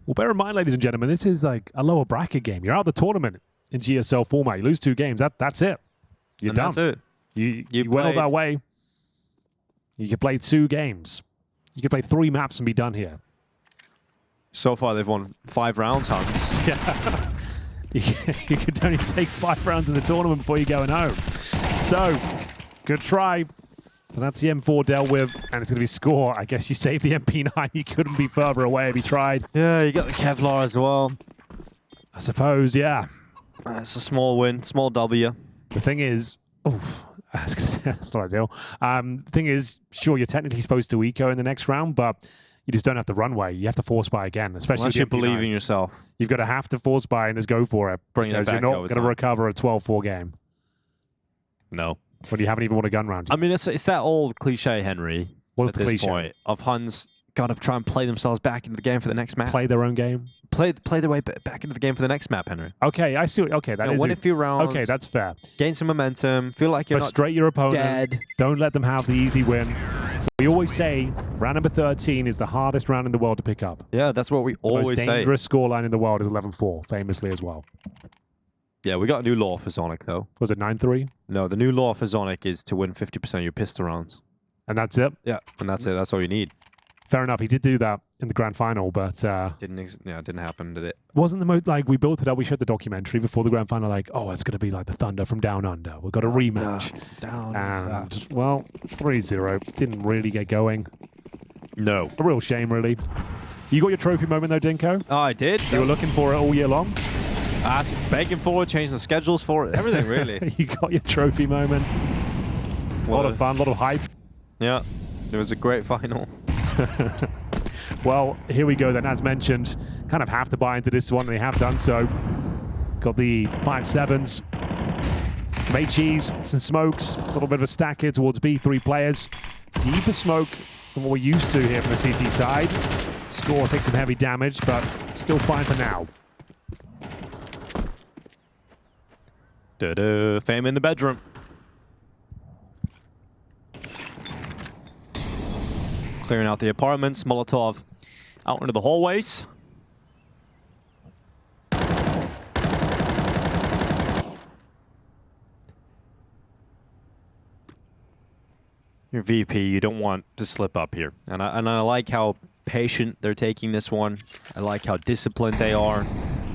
Well, bear in mind, ladies and gentlemen, this is like a lower bracket game. You're out of the tournament in GSL format. You lose 2 games. That's it. You're done. That's it. You went all that way. You can play 2 games. You can play 3 maps and be done here. So far, they've won 5 rounds, Huns. Yeah. You could only take 5 rounds in the tournament before you're going home. So, good try. But that's the M4 dealt with, and it's going to be score. I guess you saved the MP9. You couldn't be further away if you tried. Yeah, you got the Kevlar as well. I suppose, yeah. It's a small win, small W. The thing is, oof, I was going to say that's not ideal. The thing is, sure, you're technically supposed to eco in the next round, but you just don't have the runway. You have to force buy again, especially unless you believe in yourself. You've got to have to force buy and just go for it. Bring it back. You're not going to recover a 12-4 game. No. When you haven't even won a gun round. I mean, it's that old cliche, Henry. What's the cliche? Point of Huns got to try and play themselves back into the game for the next map. Play their own game? Play their way back into the game for the next map, Henry. Okay, I see. Okay, that is win a few rounds. Okay, that's fair. Gain some momentum. Feel like you're Frustrate your opponent. Dead. Don't let them have the easy win. We always say round number 13 is the hardest round in the world to pick up. Yeah, that's what we always say. The most dangerous scoreline in the world is 11-4, famously as well. Yeah, we got a new law for Zonic, though. Was it 9-3? No, the new law for Zonic is to win 50% of your pistol rounds. And that's it? Yeah, and that's it. That's all you need. Fair enough. He did do that in the grand final, but didn't happen, did it? Wasn't the most like we built it up? We showed the documentary before the grand final, like, oh, it's going to be like the Thunder from Down Under. We've got a rematch. And well, 3-0 didn't really get going. No, a real shame, really. You got your trophy moment though, Dinko. Oh, I did. You were looking for it all year long. Begging for it, changing the schedules for it, everything really. You got your trophy moment. A lot of fun, a lot of hype. Yeah, it was a great final. Well, here we go then. As mentioned, kind of have to buy into this one, and they have done so. Got the 5-7s, some HEs, some smokes, a little bit of a stack here towards B, 3 players. Deeper smoke than what we're used to here from the CT side. Score takes some heavy damage, but still fine for now. Fame in the bedroom. Clearing out the apartments. Molotov out into the hallways. Your VP, you don't want to slip up here. And I like how patient they're taking this one. I like how disciplined they are.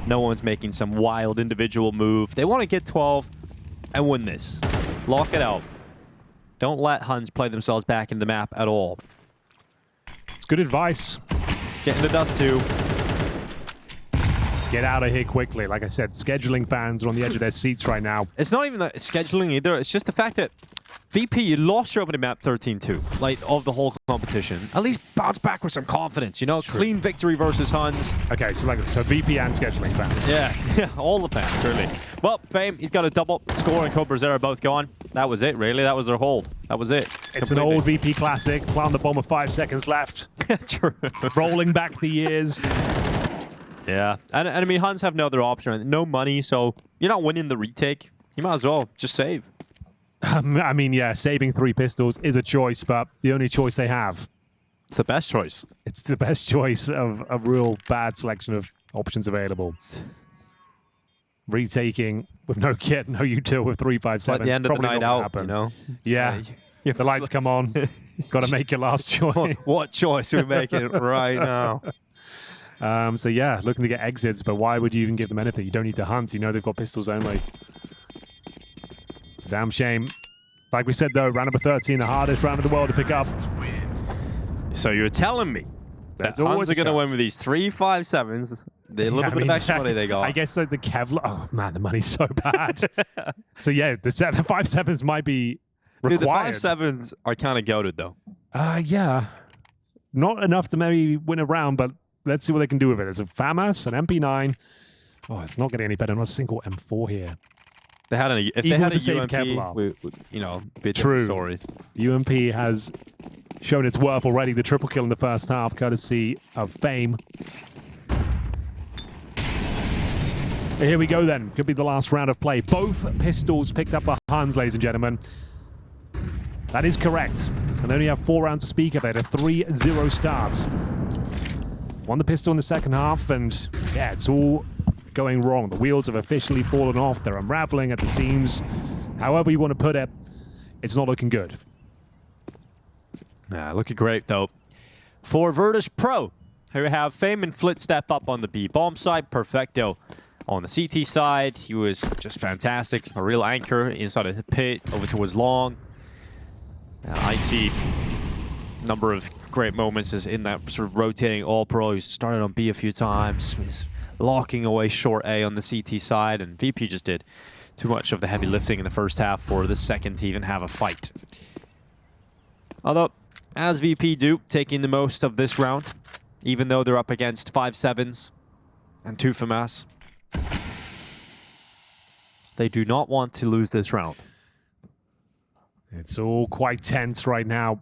No one's making some wild individual move. They want to get 12 and win this. Lock it out. Don't let Huns play themselves back into the map at all. It's good advice. Just get into dust too. Get out of here quickly. Like I said, scheduling fans are on the edge of their seats right now. It's not even the scheduling either. It's just the fact that VP, you lost your opening map 13-2, like, of the whole competition. At least bounce back with some confidence, you know? True. Clean victory versus Huns. Okay, so VP and scheduling fans. Yeah, all the fans, really. Well, Fame, he's got a double. Score and Cobrazera both gone. That was it, really. That was their hold. That was it. It's an old VP classic. Plant the bomb with 5 seconds left. True. Rolling back the years. Yeah. And I mean, Huns have no other option. No money, so you're not winning the retake. You might as well just save. I mean, yeah, saving 3 pistols is a choice, but the only choice they have. It's the best choice. It's the best choice of a real bad selection of options available. Retaking with no kit, no util with 357. At the end of the night out, you know? Yeah. The lights come on. Got to make your last choice. What choice are we making right now? So yeah, looking to get exits, but why would you even give them anything? You don't need to hunt. You know they've got pistols only. It's a damn shame. Like we said though, round number 13, the hardest round of the world to pick up. So you're telling me that Huns are going to win with these 357s, the little bit of extra money they got. I guess like the Kevlar. Oh man, the money's so bad. So yeah, the 5.7s might be required. Dude, the 5.7s are kind of goated though. Yeah. Not enough to maybe win a round, but let's see what they can do with it. There's a FAMAS, an MP9. Oh, it's not getting any better. Not a single M4 here. They had if they had a UMP, you know, be a different story. UMP has shown its worth already. The triple kill in the first half, courtesy of Fame. Here we go then. Could be the last round of play. Both pistols picked up by Huns, ladies and gentlemen. That is correct. And they only have 4 rounds to speak of. They had a 3-0 start. Won the pistol in the second half, and yeah, it's all going wrong. The wheels have officially fallen off. They're unraveling at the seams. However you want to put it, it's not looking good. Nah, looking great, though. For Virtus.pro, who have Fame and Flit step up on the B-bomb side. Perfecto on the CT side. He was just fantastic. A real anchor inside of the pit, over towards long. I see a number of great moments is in that sort of rotating all-pro. He's started on B a few times. He's locking away short A on the CT side, and VP just did too much of the heavy lifting in the first half for the second to even have a fight. Although, as VP do, taking the most of this round, even though they're up against 5.7s and 2 FAMAS. They do not want to lose this round. It's all quite tense right now.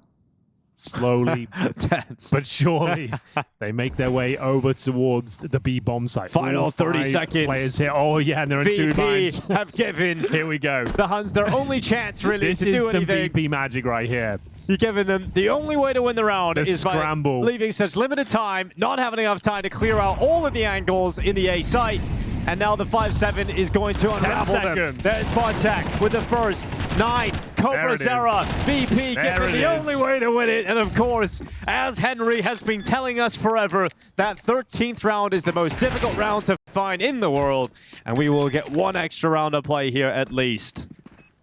Slowly, tense, but surely, they make their way over towards the B-bomb site. Final 30 seconds. Players here. Oh yeah, and they're in 2 lines. have given. Here we go. The Huns their only chance really to do anything. This is some VP magic right here. You're giving them the only way to win the round is scramble. By leaving such limited time, not having enough time to clear out all of the angles in the A site. And now the 5.7 is going to unravel them. There's Bartek with the first 9. Cobra Zera, VP giving the only way to win it. And of course, as Henry has been telling us forever, that 13th round is the most difficult round to find in the world. And we will get 1 extra round of play here at least.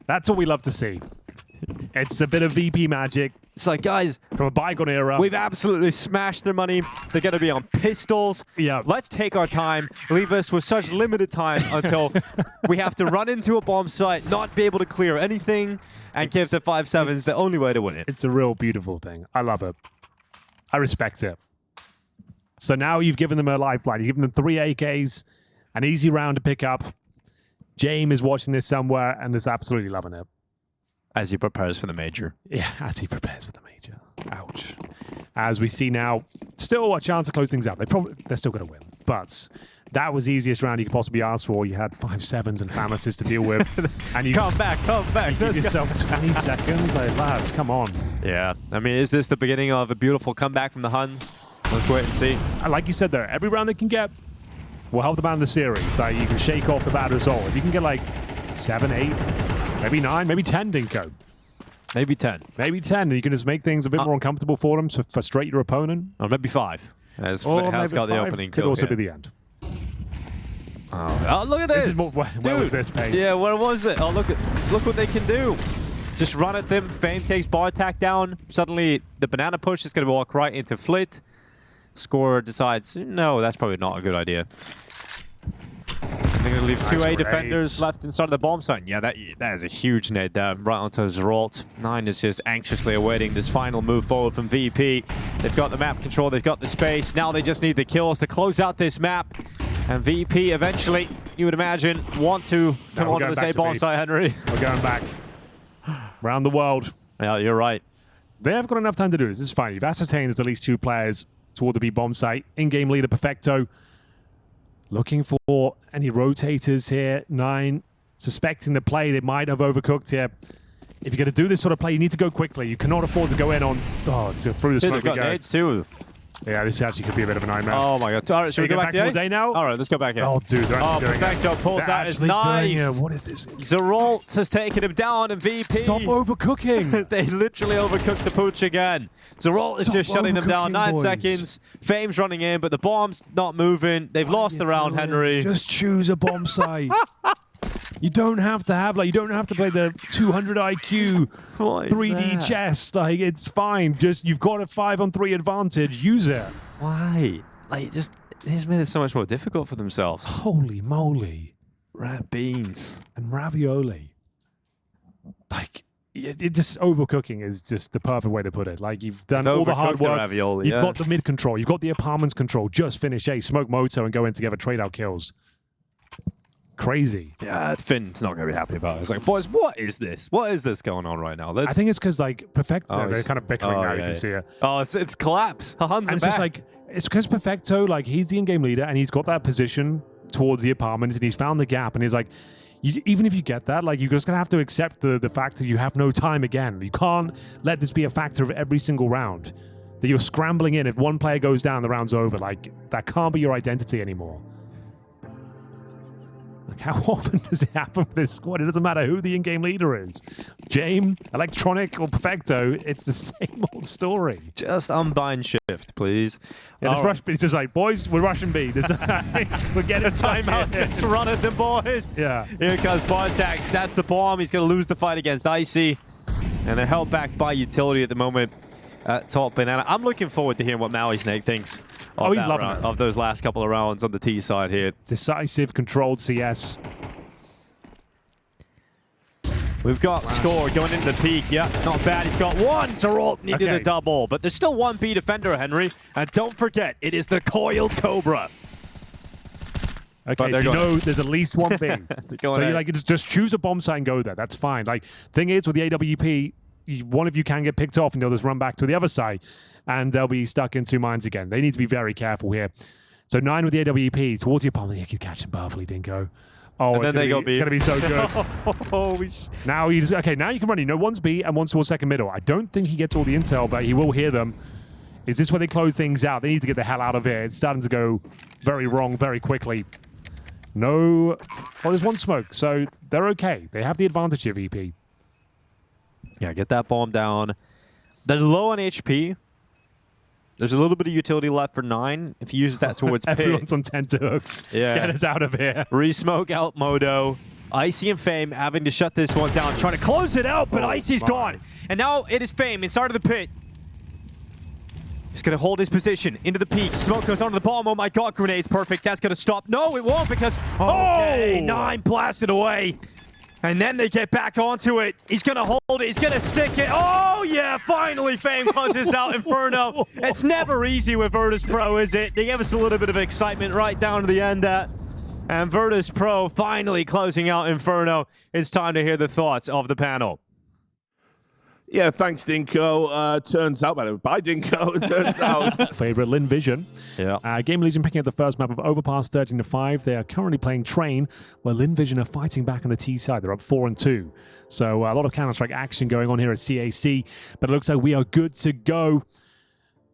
That's what we love to see. It's a bit of VP magic. It's like, guys, from a bygone era, we've absolutely smashed their money. They're going to be on pistols. Yeah. Let's take our time, leave us with such limited time until we have to run into a bomb site, not be able to clear anything, and give the 5.7s the only way to win it. It's a real beautiful thing. I love it. I respect it. So now you've given them a lifeline. You've given them 3 AKs, an easy round to pick up. James is watching this somewhere and is absolutely loving it. As he prepares for the major. Yeah, as he prepares for the major. Ouch. As we see now, still a chance to close things out. They're still going to win. But that was the easiest round you could possibly ask for. You had 5.7s and FAMASs to deal with. And you come back. You give yourself 20 seconds. Like, lads, come on. Yeah. I mean, is this the beginning of a beautiful comeback from the Huns? Let's wait and see. Like you said there, every round they can get will help them out in the series. Like, you can shake off the bad result. If you can get like 7, 8, maybe 9, maybe 10, Dinko. Maybe 10. Maybe 10. And you can just make things a bit more uncomfortable for them to frustrate your opponent. Or maybe 5. As or has got the opening kill. Could also be the end. Oh, look at this. Where was this pace? Yeah, where was it? Oh, look what they can do. Just run at them. Fame takes bar attack down. Suddenly, the banana push is going to walk right into Flit. Scorer decides, no, that's probably not a good idea. They're going to leave 2 A defenders left inside of the bomb site. Yeah, that is a huge nade there, right onto Zeralt. 9 is just anxiously awaiting this final move forward from VP. They've got the map control, they've got the space. Now they just need the kills to close out this map. And VP eventually, you would imagine, want to come onto this A bomb site, Henry. We're going back. Around the world. Yeah, you're right. They have got enough time to do this. This is fine. You've ascertained there's at least 2 players toward the B bomb site. In-game leader Perfecto looking for any rotators here. 9 suspecting the play they might have overcooked here. If you're going to do this sort of play, you need to go quickly. You cannot afford to go in on through the smoke. They've got nades too. Yeah, this actually could be a bit of a nightmare. Oh my god. All right, should we go back to A now? All right, let's go back in. Oh, dude, they're actually doing Perfecto pulls out his knife. What is this? Zeralt has taken him down, and VP. Stop overcooking. They literally overcooked the pooch again. Zeralt is just shutting them down. 9 seconds. Fame's running in, but the bomb's not moving. They've lost the round, Henry. Just choose a bomb site. You don't have to have, you don't have to play the 200 IQ 3D chess. Like, it's fine. Just, you've got a 5-on-3 advantage. Use it. Why? Like, just, he's made it so much more difficult for themselves. Holy moly. Red beans. And ravioli. Like, it just, overcooking is just the perfect way to put it. Like, you've done all the hard work. Ravioli, you've got the mid control. You've got the apartments control. Just finish A, smoke Moto, and go in together, trade out kills. Crazy. Yeah, Finn's not going to be happy about it. It's like, boys, what is this? What is this going on right now? I think it's because, like, Perfecto, they're kind of bickering now, you can see it. Oh, it's collapse. Huns and it's just like, it's because Perfecto, like, he's the in-game leader, and he's got that position towards the apartments, and he's found the gap, and he's like, even if you get that, like, you're just going to have to accept the fact that you have no time again. You can't let this be a factor of every single round. That you're scrambling in. If one player goes down, the round's over. Like, that can't be your identity anymore. Like, how often does it happen with this squad? It doesn't matter who the in-game leader is. Jame, Electronic, or Perfecto, it's the same old story. Just unbind shift, please. Yeah, this rush B, it's just like, boys, we're rushing B. We're getting timeout. Just run at them, boys. Yeah. Here comes Bartek. That's the bomb. He's going to lose the fight against Icy. And they're held back by utility at the moment. Top banana. I'm looking forward to hearing what Maui Snake thinks of, he's loving it. Of those last couple of rounds on the T side here. Decisive, controlled CS. We've got Score going into the peak. Yeah, not bad. He's got 1. Zeralt needed a double, but there's still 1 B defender, Henry. And don't forget, it is the Coiled Cobra. Okay, so you know there's at least 1 B. So you like just choose a bomb site and go there. That's fine. Like, thing is, with the AWP, one of you can get picked off and they'll just run back to the other side and they'll be stuck in 2 mines again. They need to be very careful here. So 9 with the AWP towards the opponent. You can catch him perfectly, Dinko. Oh, and it's going to be so good. Now he's okay. Now you can run. You know, 1's B and 1's towards second middle. I don't think he gets all the intel, but he will hear them. Is this where they close things out? They need to get the hell out of here. It's starting to go very wrong very quickly. No. Oh, there's 1 smoke, so they're okay. They have the advantage here, VP. Yeah, get that bomb down. They're low on HP. There's a little bit of utility left for 9. If you use that towards pit. Everyone's on 10 hooks. Yeah. Get us out of here. Re-smoke out Modo. Icy and Fame having to shut this one down. Trying to close it out, but Icy's gone. And now it is Fame inside of the pit. He's going to hold his position into the peak. Smoke goes onto the bomb. Oh my god, grenade's perfect. That's going to stop. No, it won't because... Okay, 9 blasted away. And then they get back onto it. He's going to hold it. He's going to stick it. Oh, yeah. Finally, Fame closes out Inferno. It's never easy with Virtus.pro, is it? They gave us a little bit of excitement right down to the end. And Virtus.pro finally closing out Inferno. It's time to hear the thoughts of the panel. Yeah, thanks, Dinko. Turns out, bye, Dinko. It turns out. Favorite Lynn Vision. Yeah. GamerLegion picking up the first map of Overpass 13-5. They are currently playing Train, where Lynn Vision are fighting back on the T side. They're up 4-2. So a lot of Counter-Strike action going on here at CAC. But it looks like we are good to go.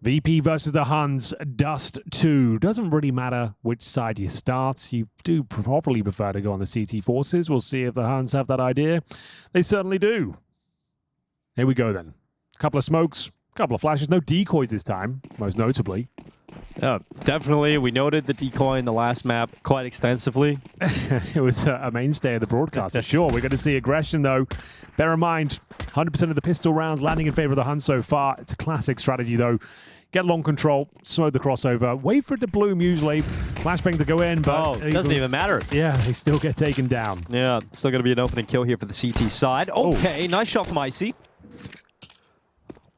VP versus the Huns, Dust 2. Doesn't really matter which side you start. You do probably prefer to go on the CT forces. We'll see if the Huns have that idea. They certainly do. Here we go then. Couple of smokes, couple of flashes. No decoys this time, most notably. Yeah, definitely. We noted the decoy in the last map quite extensively. It was a mainstay of the broadcast for sure. We're going to see aggression though. Bear in mind, 100% of the pistol rounds landing in favor of the Huns so far. It's a classic strategy though. Get long control, smoke the crossover, wait for it to bloom usually. Flashbang to go in, but... it doesn't even matter. Yeah, they still get taken down. Yeah, still going to be an opening kill here for the CT side. Okay, nice shot from Icy.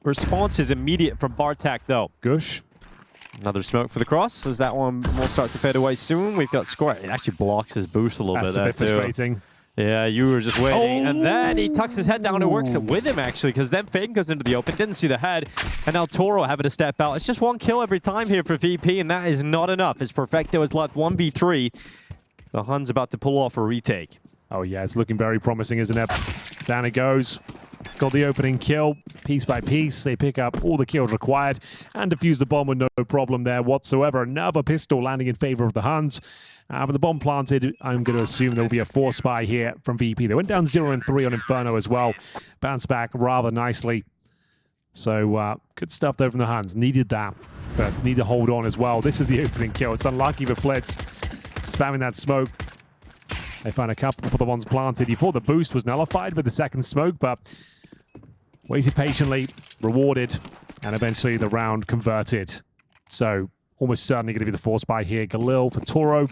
Response is immediate from Bartek, though. Gush. Another smoke for the cross, as that one will start to fade away soon. We've got Score. It actually blocks his boost a little bit. That's a bit frustrating. Yeah, you were just waiting. And then he tucks his head down and works it with him, actually, because then Faden goes into the open, didn't see the head, and now Toro having to step out. It's just one kill every time here for VP, and that is not enough. As Perfecto is left 1v3. The Huns about to pull off a retake. Oh, yeah, it's looking very promising, isn't it? Down it goes. Got the opening kill. Piece by piece, they pick up all the kills required and defuse the bomb with no problem there whatsoever. Another pistol landing in favor of the Huns. But the bomb planted, I'm going to assume there will be a force buy here from VP. They went down 0-3 on Inferno as well. Bounced back rather nicely. So good stuff there from the Huns. Needed that, but need to hold on as well. This is the opening kill. It's unlucky for Flitz. Spamming that smoke. They find a couple for the ones planted. You thought the boost was nullified with the second smoke, but waited patiently, rewarded, and eventually the round converted. So almost certainly going to be the force buy here. Galil for Toro.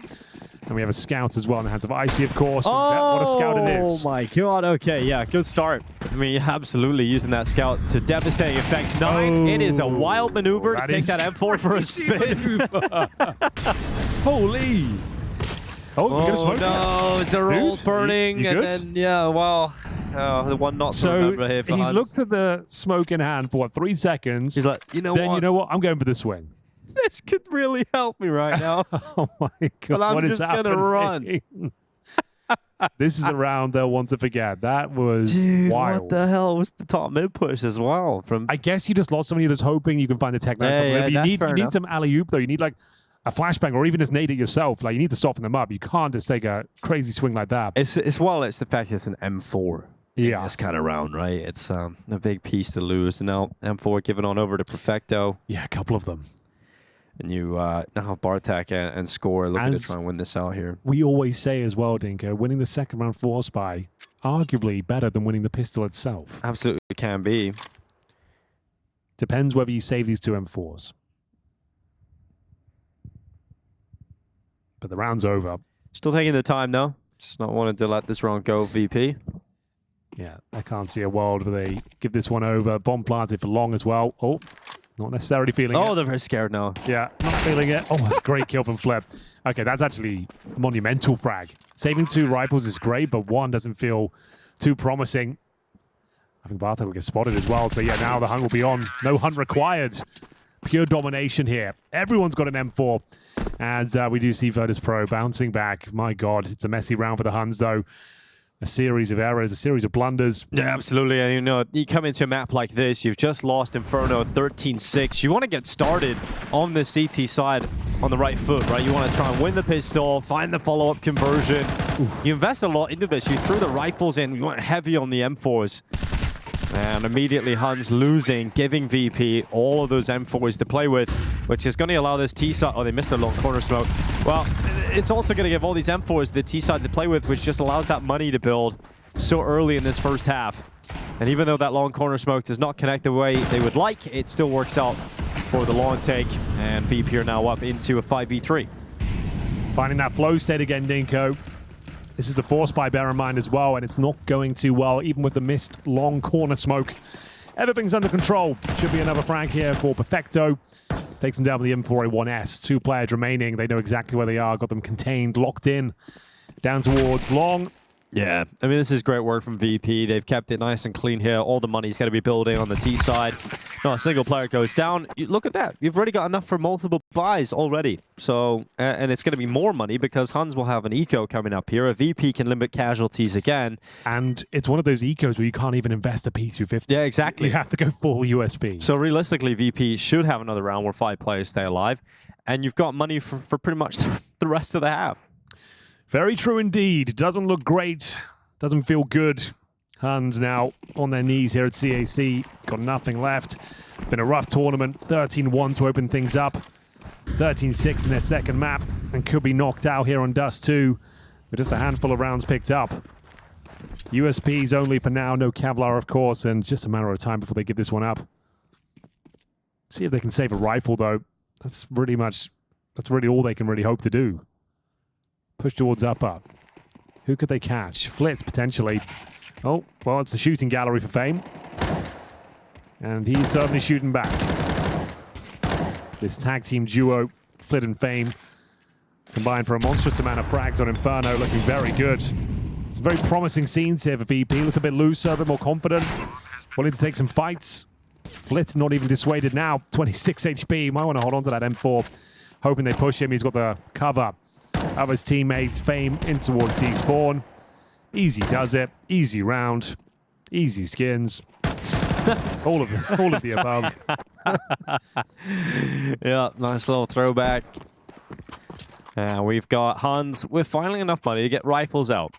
And we have a scout as well in the hands of Icy, of course. What a scout it is. Oh my god, okay, yeah, good start. I mean, absolutely using that scout to devastating effect. 9, it is a wild maneuver to take that M4 for a spin. Holy. Oh, you gonna smoke no, it's a roll burning, you and good? then, yeah, well, the one not to remember here for he Huns. looked at the smoke in hand for, what, 3 seconds? He's like, you know what? I'm going for the swing. This could really help me right now. Oh my god, But I'm what is just gonna happening? run. This is a round they'll want to forget. That was Dude, wild. what the hell was the top mid push as well? I guess you just lost somebody who's hoping you can find the tech. Yeah, you need some alley-oop, though. You need, like, a flashbang or even just nade it yourself. Like, you need to soften them up. You can't just take a crazy swing like that. It's the fact it's an M4. Yeah. This kind of round, right? It's a big piece to lose. And now M4 given on over to Perfecto. Yeah, a couple of them. And you now have Bartek and Score looking to try and win this out here. We always say as well, Dinko, winning the second round force buy, arguably better than winning the pistol itself. Absolutely can be. Depends whether you save these two M4s. But the round's over. Still taking the time, though. Just not wanting to let this round go, VP. Yeah, I can't see a world where they give this one over. Bomb planted for long as well. Oh, not necessarily feeling it. Oh, they're very scared now. Yeah, not feeling it. Oh, that's a great kill from Flip. Okay, that's actually a monumental frag. Saving 2 rifles is great, but 1 doesn't feel too promising. I think Bartek will get spotted as well. So yeah, now the hunt will be on. No hunt required. Pure domination here. Everyone's got an M4. And we do see Virtus.pro bouncing back. My God, it's a messy round for the Huns, though. A series of errors, a series of blunders. Yeah, absolutely. And, you know, you come into a map like this, you've just lost Inferno 13-6. You want to get started on the CT side on the right foot, right? You want to try and win the pistol, find the follow-up conversion. Oof. You invest a lot into this. You threw the rifles in. You went heavy on the M4s. And immediately Huns losing, giving VP all of those M4s to play with, which is going to allow this T-side... Oh, they missed a long corner smoke. Well, it's also going to give all these M4s the T-side to play with, which just allows that money to build so early in this first half. And even though that long corner smoke does not connect the way they would like, it still works out for the long take. And VP are now up into a 5v3. Finding that flow state again, Dinko. This is the force buy, bear in mind as well, and it's not going too well, even with the missed long corner smoke. Everything's under control. Should be another frag here for Perfecto. Takes them down with the M4A1S. 2 players remaining. They know exactly where they are. Got them contained, locked in. Down towards long. Yeah, I mean, this is great work from VP. They've kept it nice and clean here. All the money's going to be building on the T side. No, a single player goes down. Look at that. You've already got enough for multiple buys already. So, and it's going to be more money because Huns will have an eco coming up here. A VP can limit casualties again. And it's one of those ecos where you can't even invest a P250. Yeah, exactly. You have to go full USB. So realistically, VP should have another round where 5 players stay alive. And you've got money for pretty much the rest of the half. Very true indeed. Doesn't look great. Doesn't feel good. Huns now on their knees here at CAC. Got nothing left. Been a rough tournament. 13-1 to open things up. 13-6 in their second map. And could be knocked out here on Dust 2. With just a handful of rounds picked up. USPs only for now. No Kevlar, of course. And just a matter of time before they give this one up. See if they can save a rifle, though. That's really all they can really hope to do. Push towards up. Who could they catch? Flitz, potentially. Oh, well, it's the shooting gallery for Fame. And he's certainly shooting back. This tag team duo, Flit and Fame, combined for a monstrous amount of frags on Inferno, looking very good. Some very promising scenes here for VP. Looked a bit looser, a bit more confident. Willing to take some fights. Flit not even dissuaded now. 26 HP. Might want to hold on to that M4. Hoping they push him. He's got the cover of his teammates. Fame in towards Despawn. Easy does it. Easy round. Easy skins. all of the above. Yeah, nice little throwback. We've got Huns with finally enough money to get rifles out.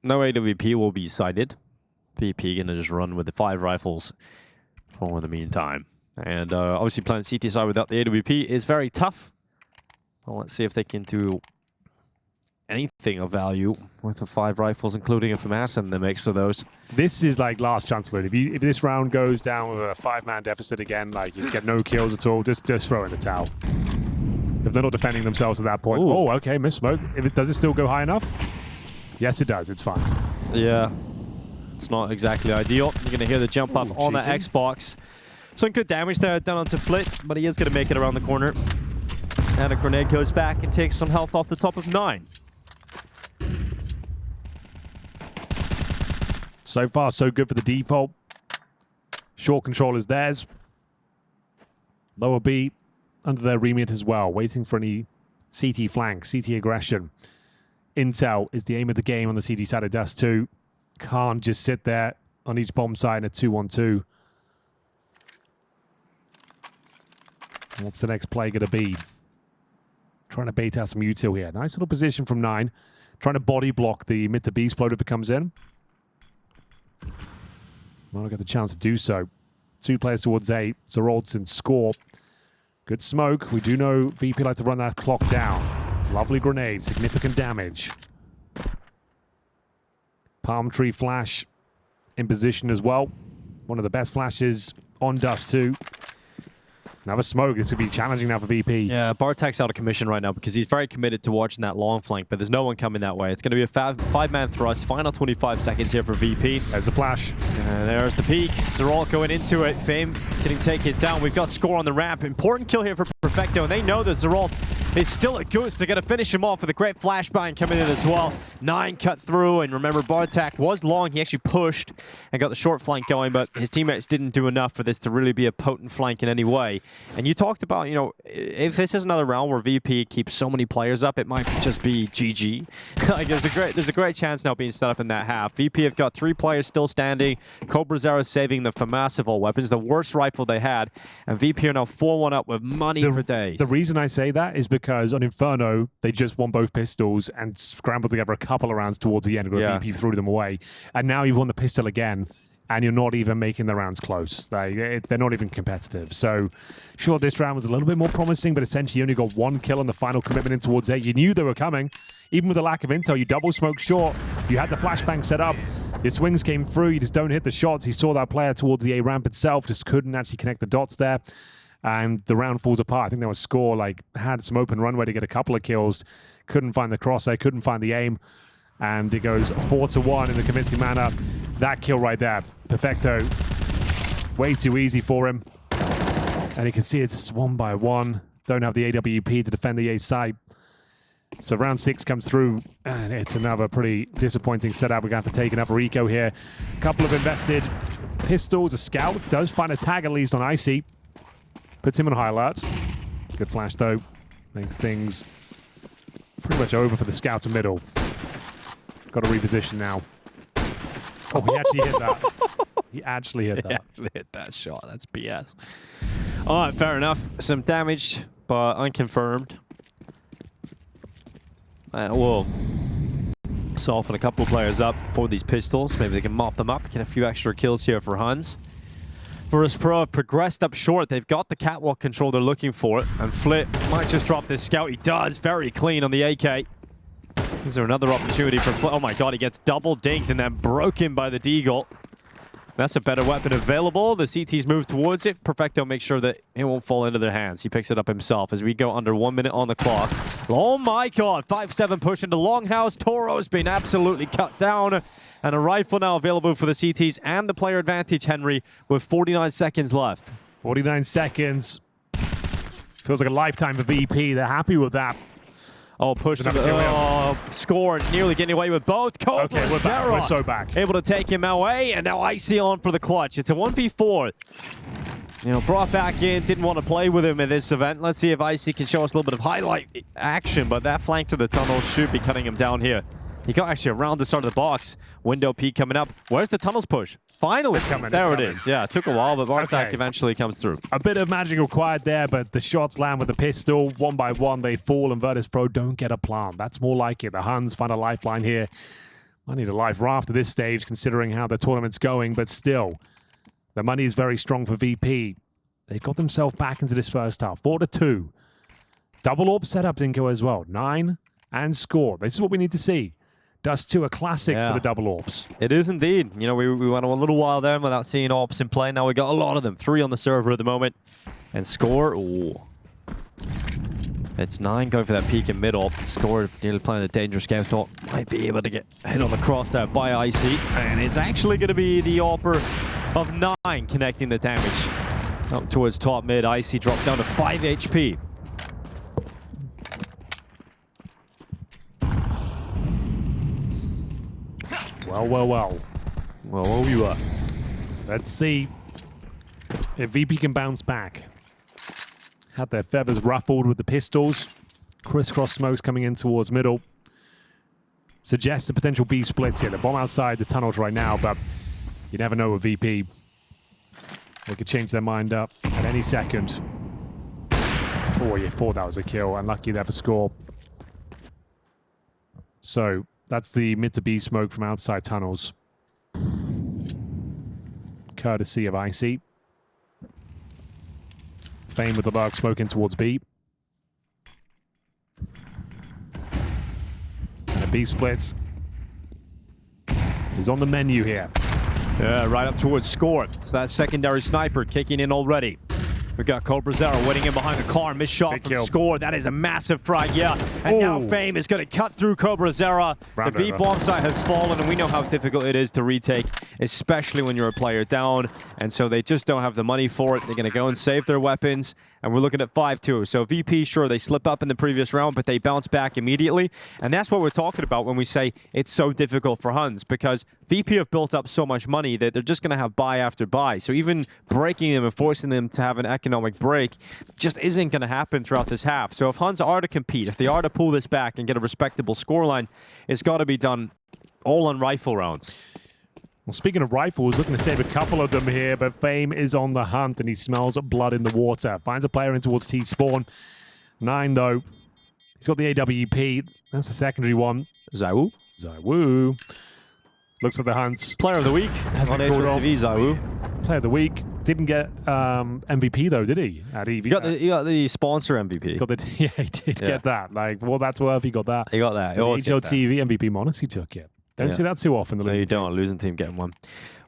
No AWP will be sighted. VP gonna just run with the 5 rifles for the meantime. And obviously playing CT side without the AWP is very tough. Well, let's see if they can do anything of value with the 5 rifles, including a FAMAS in the mix of those. This is like last chance, Lynn. If this round goes down with a 5-man deficit again, like you just get no kills at all, just throw in the towel. If they're not defending themselves at that point. Ooh. Oh, okay, miss smoke. Does it still go high enough? Yes, it does. It's fine. Yeah, it's not exactly ideal. You're going to hear the jump up on the Xbox. Some good damage there done onto Flit, but he is going to make it around the corner. And a grenade goes back and takes some health off the top of 9. So far, so good for the default. Short control is theirs. Lower B under their remit as well, waiting for any CT flank, CT aggression. Intel is the aim of the game on the CT side of Dust 2. Can't just sit there on each bomb side in a 2-1-2. What's the next play going to be? Trying to bait out some util here. Nice little position from 9. Trying to body block the mid to B explode if it comes in. Well, I get the chance to do so. 2 players towards A. Zeroldson score. Good smoke. We do know VP like to run that clock down. Lovely grenade. Significant damage. Palm tree flash in position as well. One of the best flashes on Dust 2. Another smoke. This could be challenging now for VP. Yeah, Bartek's out of commission right now because he's very committed to watching that long flank, but there's no one coming that way. It's going to be a 5-man thrust. Final 25 seconds here for VP. There's the flash. And there's the peak. Zerold going into it. Fame getting taken down. We've got score on the ramp. Important kill here for Perfecto, and they know that Zerold is still a goose. They're going to finish him off with a great flashbang coming in as well. 9 cut through, and remember, Bartek was long. He actually pushed and got the short flank going, but his teammates didn't do enough for this to really be a potent flank in any way. And you talked about, you know, if this is another round where VP keeps so many players up, it might just be GG. Like, there's a great chance now being set up in that half. VP have got 3 players still standing. Cobra Zero saving the FAMAS of all weapons, the worst rifle they had, and VP are now 4-1 up with money for days. The reason I say that is because on Inferno, they just won both pistols and scrambled together a couple of rounds towards the end where VP threw them away. And now you've won the pistol again, and you're not even making the rounds close. They're not even competitive. So, sure, this round was a little bit more promising, but essentially you only got 1 kill on the final commitment in towards A. You knew they were coming. Even with the lack of intel, you double smoke short. You had the flashbang set up. Your swings came through. You just don't hit the shots. You saw that player towards the A ramp itself. Just couldn't actually connect the dots there. And the round falls apart. I think there was score, like, had some open runway to get a couple of kills. Couldn't find the crosshair, couldn't find the aim. And it goes 4-1 in the convincing manner. That kill right there, Perfecto. Way too easy for him. And you can see it's just 1 by 1. Don't have the AWP to defend the A site. So round 6 comes through, and it's another pretty disappointing setup. We're going to have to take another eco here. A couple of invested pistols. A scout does find a tag at least on Icy. Puts him on high alert. Good flash, though. Makes things pretty much over for the scout to middle. Got to reposition now. Oh, he actually hit that. He actually hit that. He actually hit that shot. That's BS. All right, fair enough. Some damage, but unconfirmed. We'll soften a couple of players up for these pistols. Maybe they can mop them up, get a few extra kills here for Huns. Virtus.pro have progressed up short. They've got the catwalk control they're looking for. And Flit might just drop this scout. He does. Very clean on the AK. Is there another opportunity for Flit? Oh my god, he gets double dinked and then broken by the Deagle. That's a better weapon available. The CTs move towards it. Perfecto makes sure that it won't fall into their hands. He picks it up himself as we go under 1 minute on the clock. Oh my god, 5-7 push into Longhouse. Toro's been absolutely cut down. And a rifle now available for the CTs and the player advantage, Henry, with 49 seconds left. 49 seconds. Feels like a lifetime for VP. They're happy with that. Oh, push to Another kill the score, nearly getting away with both. Okay, we're back. We're so back. Able to take him away, and now Icy on for the clutch. It's a 1v4. You know, brought back in, didn't want to play with him in this event. Let's see if Icy can show us a little bit of highlight action, but that flank to the tunnel should be cutting him down here. He got actually around the start of the box. Window peek coming up. Where's the tunnels push? Finally. It's coming. There it is. Yeah, it took a while, but Bartek eventually comes through. A bit of magic required there, but the shots land with the pistol. One by one, they fall, and Virtus.pro don't get a plant. That's more like it. The Huns find a lifeline here. I need a life raft at this stage, considering how the tournament's going, but still, the money is very strong for VP. They got themselves back into this first half. 4-2. Double AWP setup, Dinko, as well. 9 and score. This is what we need to see. Dust 2, a classic for the double AWPs. It is indeed. You know, we went a little while there without seeing AWPs in play. Now we got a lot of them. 3 on the server at the moment. And score, ooh. It's 9 going for that peek in middle. Score nearly playing a dangerous game. Thought might be able to get hit on the cross there by Icy. And it's actually going to be the AWPer of 9 connecting the damage. Up towards top mid. Icy dropped down to 5 HP. Well, you are. Let's see if VP can bounce back. Had their feathers ruffled with the pistols. Crisscross smokes coming in towards middle. Suggests a potential B splits here. The bomb outside the tunnels right now, but you never know with VP. They could change their mind up at any second. Oh, you thought that was a kill. Unlucky there for score. So that's the mid to B smoke from outside tunnels. Courtesy of Icy. Fame with the dark smoke in towards B. And a B splits is on the menu here. Yeah, right up towards score. It's that secondary sniper kicking in already. We've got CobraZero waiting in behind the car. Missed shot from score. That is a massive frag, yeah. And now Fame is going to cut through CobraZero. The B bomb site has fallen, and we know how difficult it is to retake, especially when you're a player down. And so they just don't have the money for it. They're going to go and save their weapons. And we're looking at 5-2. So VP, sure, they slip up in the previous round, but they bounce back immediately. And that's what we're talking about when we say it's so difficult for Huns, because VP have built up so much money that they're just going to have buy after buy. So even breaking them and forcing them to have an economic break just isn't going to happen throughout this half. So if Huns are to compete, if they are to pull this back and get a respectable scoreline, it's got to be done all on rifle rounds. Well, speaking of rifles, looking to save a couple of them here, but Fame is on the hunt and he smells blood in the water. Finds a player in towards T-spawn. 9, though. He's got the AWP. That's the secondary one. ZywOo. ZywOo. Looks like the Hunt's player of the week. Has been called off. ZywOo. Player of the week. Didn't get MVP, though, did he? At EV. He got the sponsor MVP. Yeah, he did get that. Like, well, that's worth. He got that. He got that. HLTV MVP Monos, he took it. Don't see that too often. No, you don't. Losing team getting one.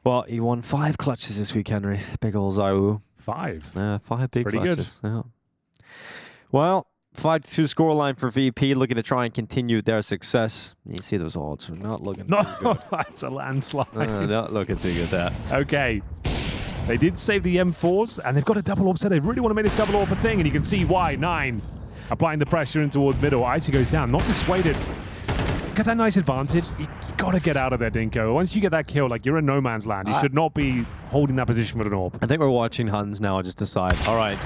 Well, he won 5 clutches this week, Henry. Big ol' ZywOo. 5? Yeah, 5 big clutches. Good. Yeah. Well, 5-2 scoreline for VP, looking to try and continue their success. You see those odds. We're not looking too good. That's a landslide. Not looking too good, that. Okay. They did save the M4s, and they've got a double AWP set. They really want to make this double AWP a thing, and you can see why. 9 applying the pressure in towards middle. Icy goes down, not dissuaded. Got that nice advantage. You got to get out of there, Dinko. Once you get that kill, like, you're in no man's land. You should not be holding that position with an AWP. I think we're watching Huns now just decide, all right,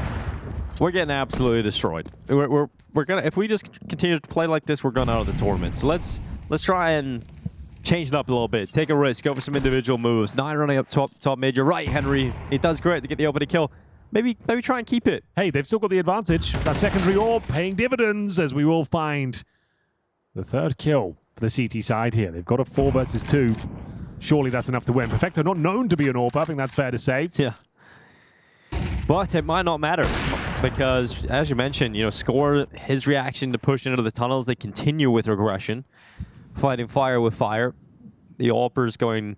we're getting absolutely destroyed. We're gonna, if we just continue to play like this, we're going out of the tournament. So let's try and change it up a little bit. Take a risk, go for some individual moves. 9 running up top mid. You're right, Henry. It does great to get the opening kill. Maybe try and keep it. Hey, they've still got the advantage. That secondary AWP paying dividends, as we will find the 3rd kill for the CT side here. They've got a 4 versus 2. Surely that's enough to win. Perfecto not known to be an AWP. I think that's fair to say. Yeah. But it might not matter, because as you mentioned, you know, Score, his reaction to push into the tunnels, they continue with regression, fighting fire with fire. The AWPers going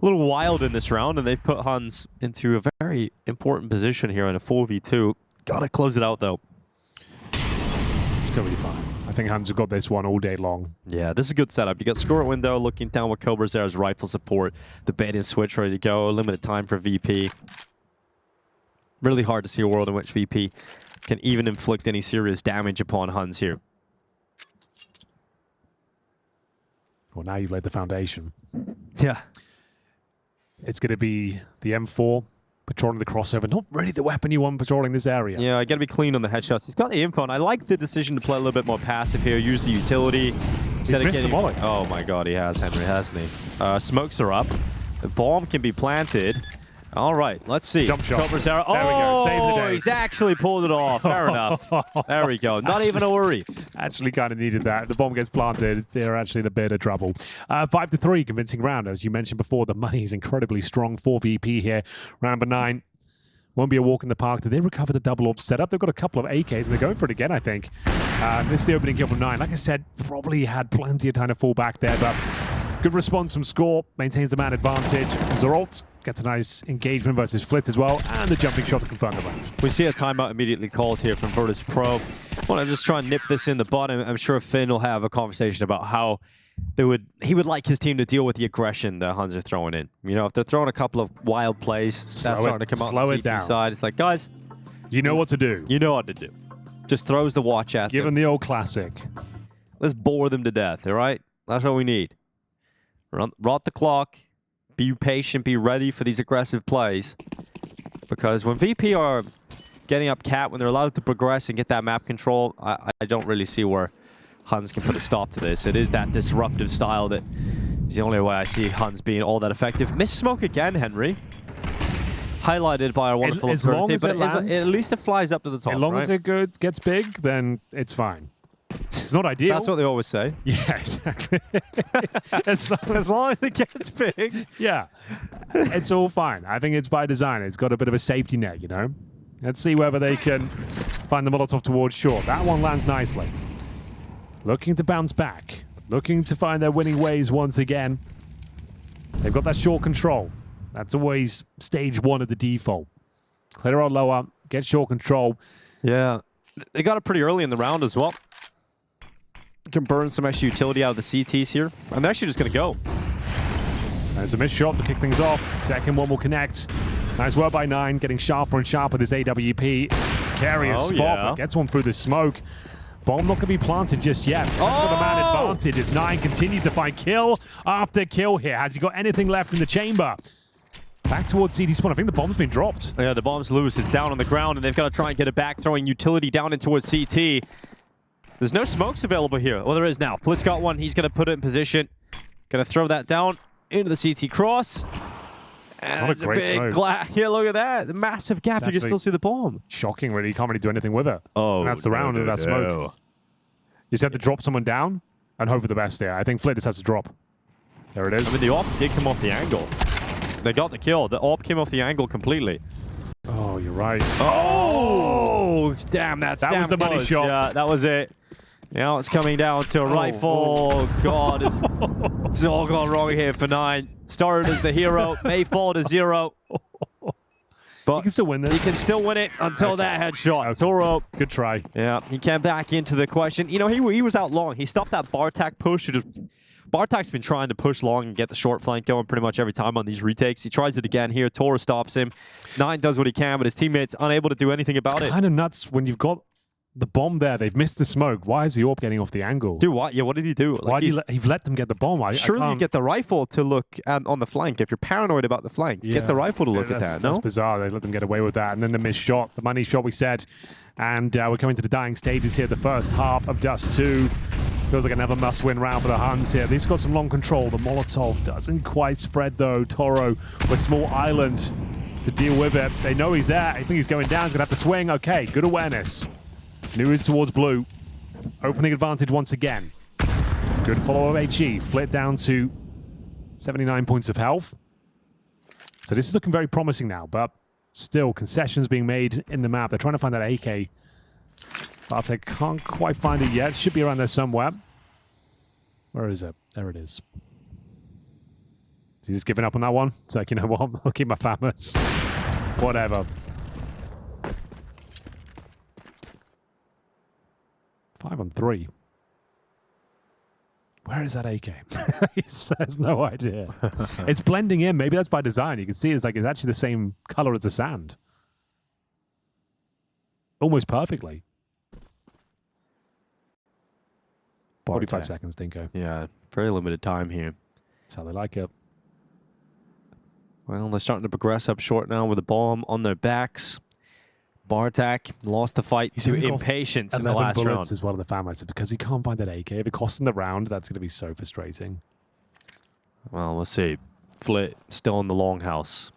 a little wild in this round, and they've put Huns into a very important position here in a 4v2. Gotta close it out, though. It's gonna be fine. I think Huns have got this one all day long. Yeah, this is a good setup. You got Score at window, looking down with CobraZero's rifle support, the bait and switch ready to go, limited time for VP. Really hard to see a world in which VP can even inflict any serious damage upon Huns here. Well, now you've laid the foundation. Yeah. It's going to be the M4 patrolling the crossover. Not really the weapon you want patrolling this area. Yeah, I got to be clean on the headshots. He's got the info, and I like the decision to play a little bit more passive here. Use the utility. Instead of getting... Oh my god, he has, Henry, hasn't he? Smokes are up. The bomb can be planted. All right, let's see. Jump shot. Cobra's arrow. There we go. Save the day. He's actually pulled it off. Fair enough. There we go. Not even a worry. Actually kind of needed that. The bomb gets planted. They're actually in a bit of trouble. 5-3, convincing round. As you mentioned before, the money is incredibly strong for VP here. Round number 9. Won't be a walk in the park. Did they recover the double up setup? They've got a couple of AKs, and they're going for it again, I think. This is the opening kill from 9. Like I said, probably had plenty of time to fall back there, but good response from Score. Maintains the man advantage. Zeralt gets a nice engagement versus Flit as well, and the jumping shot to confirm the round. We see a timeout immediately called here from Virtus.pro. I want to just try and nip this in the bud. I'm sure Finn will have a conversation about how he would like his team to deal with the aggression the Huns are throwing in. You know, if they're throwing a couple of wild plays, that's starting to come out on the CT side. It's like, guys, you know what to do. You know what to do. Just throws the watch at them. Give them the old classic. Let's bore them to death, all right? That's what we need. Rot the clock. Be patient. Be ready for these aggressive plays. Because when VP are getting up cat, when they're allowed to progress and get that map control, I don't really see where Huns can put a stop to this. It is that disruptive style that is the only way I see Huns being all that effective. Miss smoke again, Henry. Highlighted by our wonderful observer, but at least it flies up to the top. As long as it gets big, then it's fine. It's not ideal. That's what they always say. Yeah, exactly. As long as it gets big. Yeah, it's all fine. I think it's by design. It's got a bit of a safety net, you know? Let's see whether they can find the Molotov towards short. That one lands nicely. Looking to bounce back. Looking to find their winning ways once again. They've got that short control. That's always stage 1 of the default. Clear out lower, get short control. Yeah, they got it pretty early in the round as well. Can burn some extra utility out of the CTs here. I'm actually just going to go. There's a missed shot to kick things off. Second one will connect. Nice work by 9, getting sharper and sharper this AWP. Carrier spot, but gets one through the smoke. Bomb not going to be planted just yet. Got a man advantage as 9 continues to find kill after kill here. Has he got anything left in the chamber? Back towards CT spawn. I think the bomb's been dropped. Yeah, the bomb's loose. It's down on the ground, and they've got to try and get it back, throwing utility down in towards CT. There's no smokes available here. Well, there is now. Flit's got one. He's going to put it in position. Going to throw that down into the CT cross. And what a great smoke. Yeah, look at that. The massive gap. You can still see the bomb. Shocking, really. You can't really do anything with it. Oh, and that's the round of that smoke. You just have to drop someone down and hope for the best there. I think Flit just has to drop. There it is. I mean, the AWP did come off the angle. They got the kill. The AWP came off the angle completely. Oh, you're right. Oh, damn. That was the money shot. Yeah, that was it. Now it's coming down to a rifle. Oh, God. It's all gone wrong here for 9. Started as the hero. May fall to 0. But he can still win this. He can still win it until that headshot. Toro. Good try. Yeah, he came back into the question. You know, he was out long. He stopped that Bartak push. Bartak's been trying to push long and get the short flank going pretty much every time on these retakes. He tries it again here. Toro stops him. 9 does what he can, but his teammates unable to do anything about it. It's kind of nuts when you've got the bomb there. They've missed the smoke. Why is the AWP getting off the angle? Dude, what? Yeah, what did he do? Why did he let them get the bomb? Surely you get the rifle to look on the flank. If you're paranoid about the flank, get the rifle to look at that, no? That's bizarre. They let them get away with that. And then the missed shot, the money shot we said. And we're coming to the dying stages here. The first half of Dust 2. Feels like another must-win round for the Huns here. They've got some long control. The Molotov doesn't quite spread, though. Toro with small island to deal with it. They know he's there. I think he's going down. He's going to have to swing. Okay, good awareness. New is towards blue. Opening advantage once again. Good follow of HE. Flit down to 79 points of health. So this is looking very promising now, but still concessions being made in the map. They're trying to find that AK. Bartek can't quite find it yet. Should be around there somewhere. Where is it? There it is. Is he just giving up on that one? It's like, you know what? I'll keep my famous. Whatever. 5 on 3. Where is that AK? He has no idea. It's blending in. Maybe that's by design. You can see it's actually the same color as the sand. Almost perfectly. 45 seconds, Dinko. Yeah, very limited time here. That's how they like it. Well, they're starting to progress up short now with a bomb on their backs. Bartek lost the fight to impatience in the last bullets round. Is one of the fan mates because he can't find that AK. If it costs him the round, that's going to be so frustrating. Well, we'll see. Flit still in the longhouse.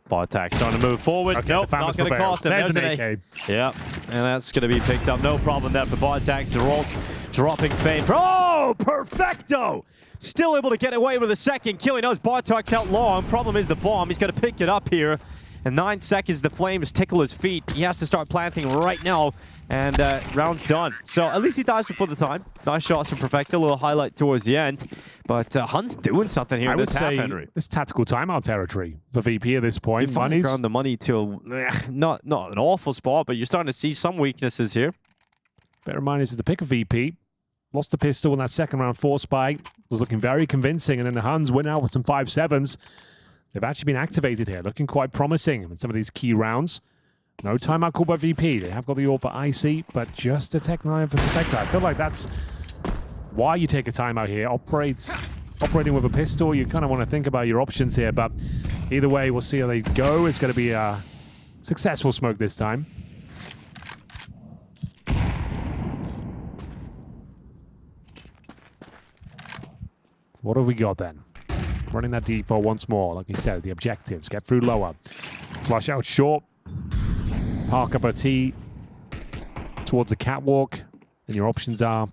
Bartek starting to move forward. Okay, nope, not going to cost him. There's an AK. Yep, and that's going to be picked up. No problem there for Bartek. Zeralt dropping fame. Oh, perfecto! Still able to get away with a second kill. He knows Bartek's out long. Problem is the bomb. He's got to pick it up here. In 9 seconds, the flames tickle his feet. He has to start planting right now, and round's done. So at least he dies before the time. Nice shots from Perfecto. A little highlight towards the end. But Huns doing something here in this half, Henry. It's tactical timeout territory for VP at this point. You finally ground the money to not an awful spot, but you're starting to see some weaknesses here. Bear in mind, this is the pick of VP. Lost the pistol in that second round force spike. Was looking very convincing, and then the Huns went out with some 5-7s. They've actually been activated here, looking quite promising in some of these key rounds. No timeout called by VP. They have got the AWP for IC, but just a Tech 9 for Perfecto. I feel like that's why you take a timeout here. Operating with a pistol, you kind of want to think about your options here, but either way, we'll see how they go. It's going to be a successful smoke this time. What have we got then? Running that default once more. Like you said, the objectives. Get through lower. Flush out short. Park up a T towards the catwalk. And your options are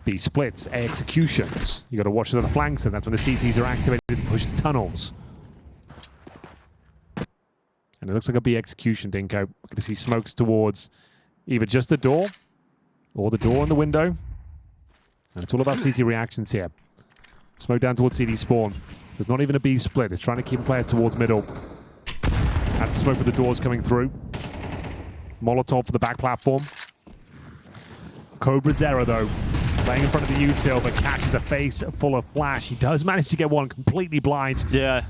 B splits, A executions. You got to watch the flanks, and that's when the CTs are activated and push the tunnels. And it looks like a B execution, Dinko. We're going to see smokes towards either just the door or the door and the window. And it's all about CT reactions here. Smoke down towards CD spawn. So it's not even a B split. It's trying to keep a player towards middle. That's smoke for the doors coming through. Molotov for the back platform. Cobra Zero, though, playing in front of the util, but catches a face full of flash. He does manage to get one completely blind. Yeah.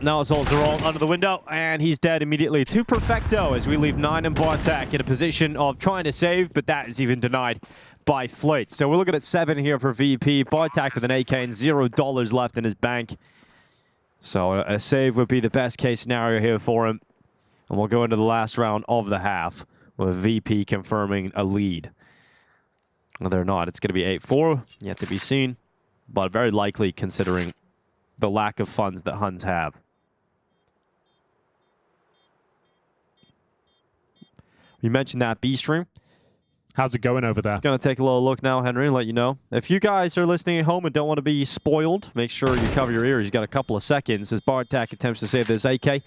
Now it's all Zeralt under the window, and he's dead immediately to Perfecto as we leave 9 and Bartek in a position of trying to save, but that is even denied by Flit. So we're looking at 7 here for VP. Bartek with an AK and $0 left in his bank. So a save would be the best case scenario here for him. And we'll go into the last round of the half with VP confirming a lead. Whether or not it's going to be 8-4, yet to be seen, but very likely considering the lack of funds that Huns have. You mentioned that B stream. How's it going over there? Gonna take a little look now, Henry, and let you know. If you guys are listening at home and don't want to be spoiled, make sure you cover your ears. You got a couple of seconds as Bartek attempts to save this AK.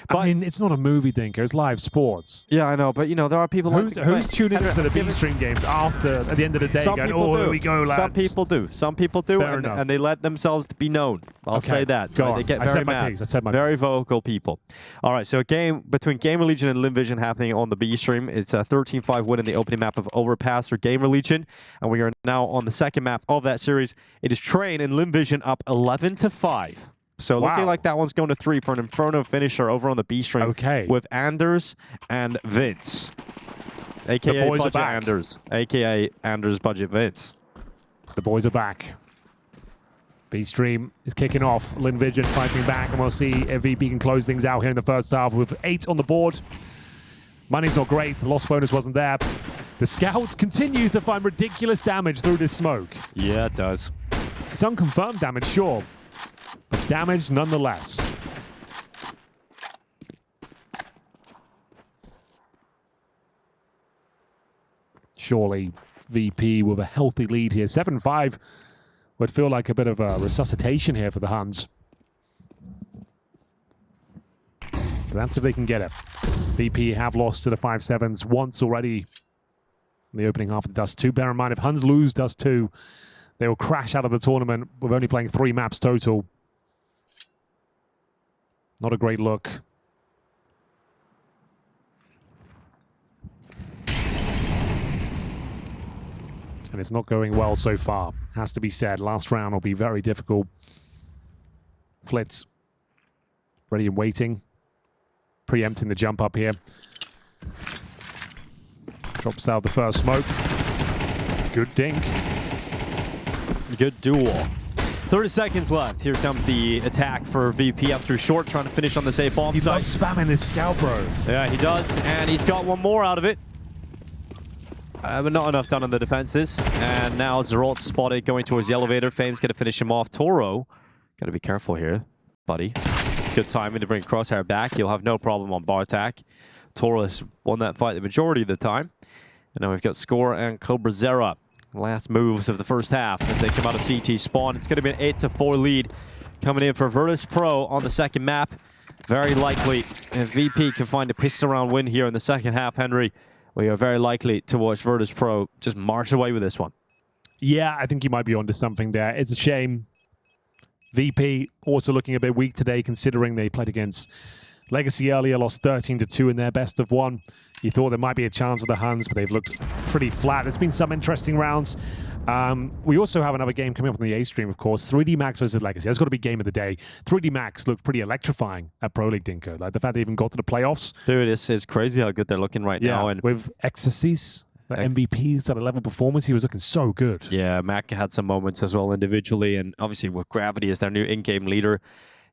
But, I mean, it's not a movie, Dinker. It's live sports. Yeah, I know, but you know there are people who's tuning in for the B stream games after at the end of the day. Some going, people do. Here we go, lads. Some people do. Some people do, and they let themselves be known. I'll say that. Go on. They get I very said my mad. piece. I said my very piece. vocal people. All right, so a game between GamerLegion and Lynn happening on the B stream. It's a 13-5 win in the opening map of Overpass for GamerLegion, and we are now on the second map of that series. It is Train and Lynn up 11-5. So looking like that one's going to 3 for an Inferno finisher over on the B stream with Anders and Vince. AKA Budget Anders. AKA Anders Budget Vince. The boys are back. B stream is kicking off. Lynn fighting back, and we'll see if VP can close things out here in the first half with 8 on the board. Money's not great. The loss bonus wasn't there. The Scouts continues to find ridiculous damage through this smoke. Yeah, it does. It's unconfirmed damage, sure. But damage nonetheless. Surely VP with a healthy lead here. 7-5 would feel like a bit of a resuscitation here for the Huns. But that's if they can get it. VP have lost to the 5-7s once already in the opening half of the Dust 2. Bear in mind, if Huns lose Dust 2, they will crash out of the tournament with only playing 3 maps total. Not a great look. And it's not going well so far, has to be said. Last round will be very difficult. Flitz ready and waiting. Preempting the jump up here. Drops out the first smoke. Good dink. Good duel. 30 seconds left. Here comes the attack for VP up through short, trying to finish on the safe bomb He site. loves spamming this scout, bro. Yeah, he does, and he's got one more out of it. But not enough done on the defenses. And now Zerolt's spotted going towards the elevator. Fame's going to finish him off. Toro, got to be careful here, buddy. Good timing to bring Crosshair back. You'll have no problem on bar attack. Toro has won that fight the majority of the time. And now we've got Score and Cobra Zera. Last moves of the first half as they come out of CT spawn. It's going to be an 8-4 lead coming in for Virtus.pro on the second map. Very likely if VP can find a pistol round win here in the second half, Henry, we are very likely to watch Virtus.pro just march away with this one. Yeah, I think he might be onto something there. It's a shame. VP also looking a bit weak today, considering they played against Legacy earlier, lost 13-2 in their best of 1. You thought there might be a chance with the Huns, but they've looked pretty flat. There's been some interesting rounds. We also have another game coming up on the A stream, of course. 3D Max versus Legacy. That's got to be game of the day. 3D Max looked pretty electrifying at Pro League, Dinko. Like the fact they even got to the playoffs. Dude, it's crazy how good they're looking right now. And with Exorcist, the MVP, at a level performance, he was looking so good. Yeah, Mac had some moments as well individually, and obviously with Gravity as their new in-game leader,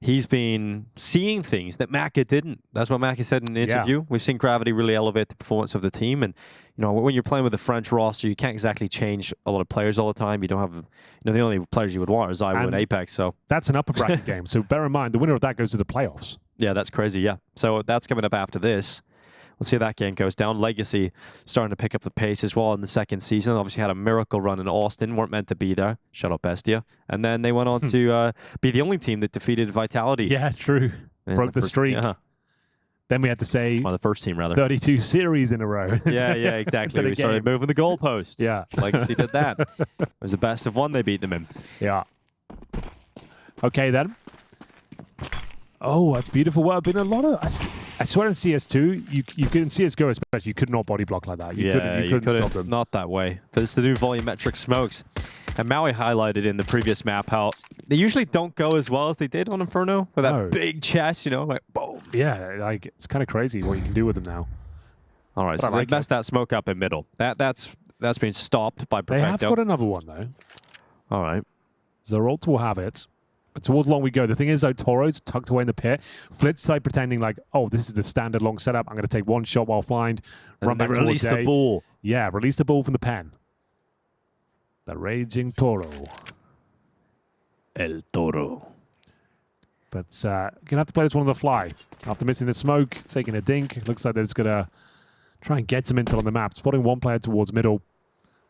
he's been seeing things that Maka didn't. That's what Maka said in an interview. We've seen Gravity really elevate the performance of the team. And, you know, when you're playing with the French roster, you can't exactly change a lot of players all the time. You don't have, you know, the only players you would want are Zywo and Apex. So that's an upper bracket game. So bear in mind, the winner of that goes to the playoffs. Yeah, that's crazy. Yeah. So that's coming up after this. We'll see how that game goes down. Legacy starting to pick up the pace as well in the second season. Obviously had a miracle run in Austin. Weren't meant to be there. Shut up, Bestia. And then they went on to be the only team that defeated Vitality. Yeah, true. Broke the streak. Yeah. Then we had to say... Well, the first team, rather. 32 series in a row. Yeah, exactly. We started moving the goalposts. Yeah. Legacy did that. It was the best of 1 they beat them in. Yeah. Okay, then. Oh, that's beautiful work. Been a lot of... I swear in CS2, you could in CSGO especially, you could not body block like that. You couldn't stop them. Not that way. But it's the new volumetric smokes. And Maui highlighted in the previous map how they usually don't go as well as they did on Inferno with that big chest, you know, like boom. Yeah, like it's kind of crazy what you can do with them now. All right, so they messed that smoke up in middle. That's been stopped by Perfecto. They have got another one though. All right. Zeralt will have it. But towards long we go. The thing is, though, Toro's tucked away in the pit. Flit's like pretending like, oh, this is the standard long setup. I'm going to take one shot while flying, run back towards release the ball. Yeah, release the ball from the pen. The raging Toro. El Toro. But going to have to play this one on the fly. After missing the smoke, taking a dink. Looks like they're just going to try and get some intel on the map. Spotting one player towards middle.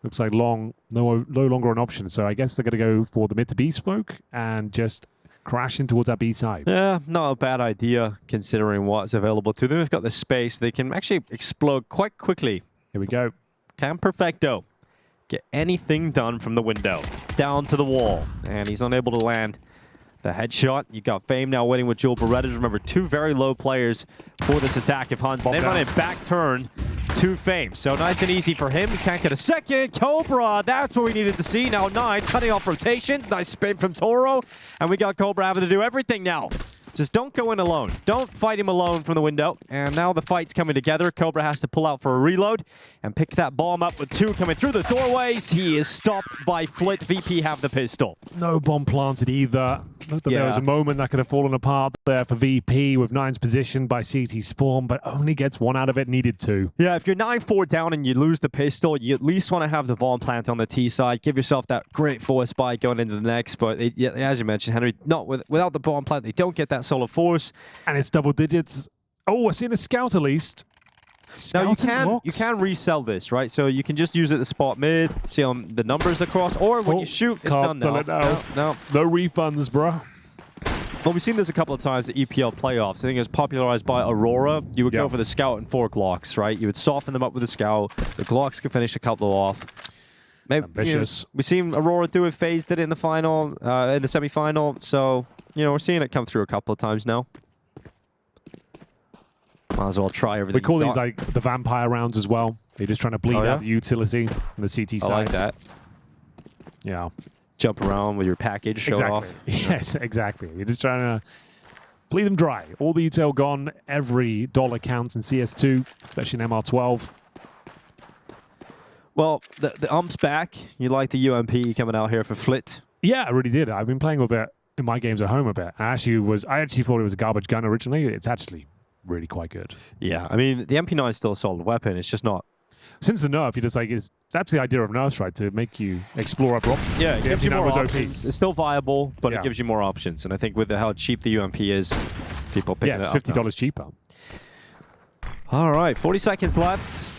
Looks like long, no longer an option. So I guess they're going to go for the mid to B smoke and just crash in towards that B side. Yeah, not a bad idea considering what's available to them. They've got the space. They can actually explode quite quickly. Here we go. Can Perfecto get anything done from the window? Down to the wall. And he's unable to land the headshot. You got Fame now waiting with Jewel Berettas. Remember, 2 very low players for this attack of Huns. They run a back turn to Fame. So nice and easy for him. He can't get a second. Cobra, that's what we needed to see. Now 9, cutting off rotations. Nice spin from Toro. And we got Cobra having to do everything now. Just don't go in alone. Don't fight him alone from the window. And now the fight's coming together. Cobra has to pull out for a reload and pick that bomb up with 2 coming through the doorways. He is stopped by Flit. VP have the pistol. No bomb planted either. Looked like there was a moment that could have fallen apart there for VP with 9's positioned by CT Spawn, but only gets 1 out of it, needed 2. Yeah, if you're 9-4 down and you lose the pistol, you at least want to have the bomb plant on the T side. Give yourself that great force buy going into the next. But as you mentioned, Henry, without the bomb plant, they don't get that solid force. And it's double digits. Oh, I see a scout at least. Now you can resell this, right? So you can just use it to spot mid, see the numbers across, or when you shoot, it's done now. No refunds, bro. Well, we've seen this a couple of times at EPL playoffs. I think it was popularized by Aurora. You would go for the scout and 4 Glocks, right? You would soften them up with the scout. The Glocks could finish a couple off. Maybe, ambitious. We've seen Aurora do it. FaZe did it in the final, in the semifinal. So, we're seeing it come through a couple of times now. Might as well try everything. We call these like the vampire rounds as well. They're just trying to bleed out the utility on the CT side. I like that. Yeah. Jump around with your package, show off. Yes, exactly. You're just trying to bleed them dry. All the util gone. Every dollar counts in CS2, especially in MR12. Well, the ump's back. You like the UMP coming out here for Flit? Yeah, I really did. I've been playing with it in my games at home a bit. I actually thought it was a garbage gun originally. It's actually really quite good. Yeah, I mean, the MP9 is still a solid weapon. It's just not... Since the nerf, you just like that's the idea of nerfs, right? To make you explore other options. Yeah, it gives you more was options. It's still viable, but Yeah. it gives you more options. And I think with how cheap the UMP is, people picking Yeah, it's it up now. $50 cheaper. All right, 40 seconds left.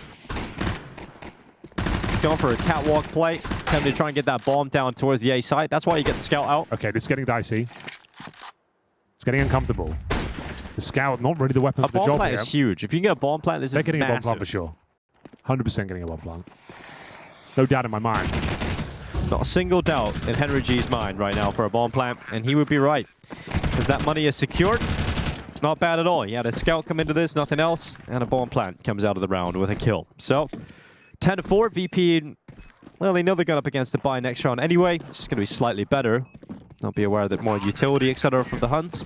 Going for a catwalk play. Attempting to try and get that bomb down towards the A site. That's why you get the scout out. Okay, this is getting dicey. It's getting uncomfortable. The scout, not really the weapon A for the bomb job plant here. is huge. If you can get a bomb plant, this They're is getting a bomb massive. plant for sure. 100% getting a bomb plant. No doubt in my mind. Not a single doubt in Henry G's mind right now for a bomb plant, and he would be right. Because that money is secured. Not bad at all. He had a scout come into this, nothing else, and a bomb plant comes out of the round with a kill. So, 10-4, VP, well, they know they're going up against the buy next round anyway. It's just going to be slightly better. They'll be aware that more utility, etc. from the Huns,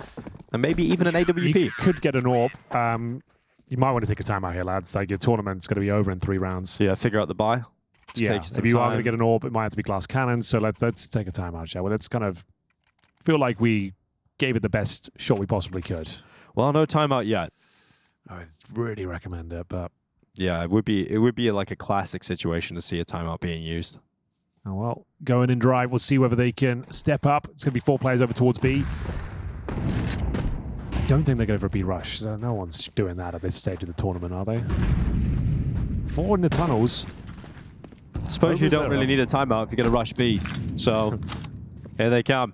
and maybe even an AWP. You could get an AWP. You might want to take a timeout here, lads. Like, your tournament's going to be over in 3 rounds. So yeah, figure out the buy. Yeah, if you are going to get an AWP, it might have to be glass cannons. So let's take a timeout, shall we? Let's kind of feel like we gave it the best shot we possibly could. Well, no timeout yet. I would really recommend it, but Yeah, it would be like a classic situation to see a timeout being used. oh well. Going in drive, we'll see whether they can step up. It's going to be 4 players over towards B. I don't think they're going for a B rush. So no one's doing that at this stage of the tournament, are they? 4 in the tunnels. Suppose you don't really need a timeout if you're going to rush B. So, here they come.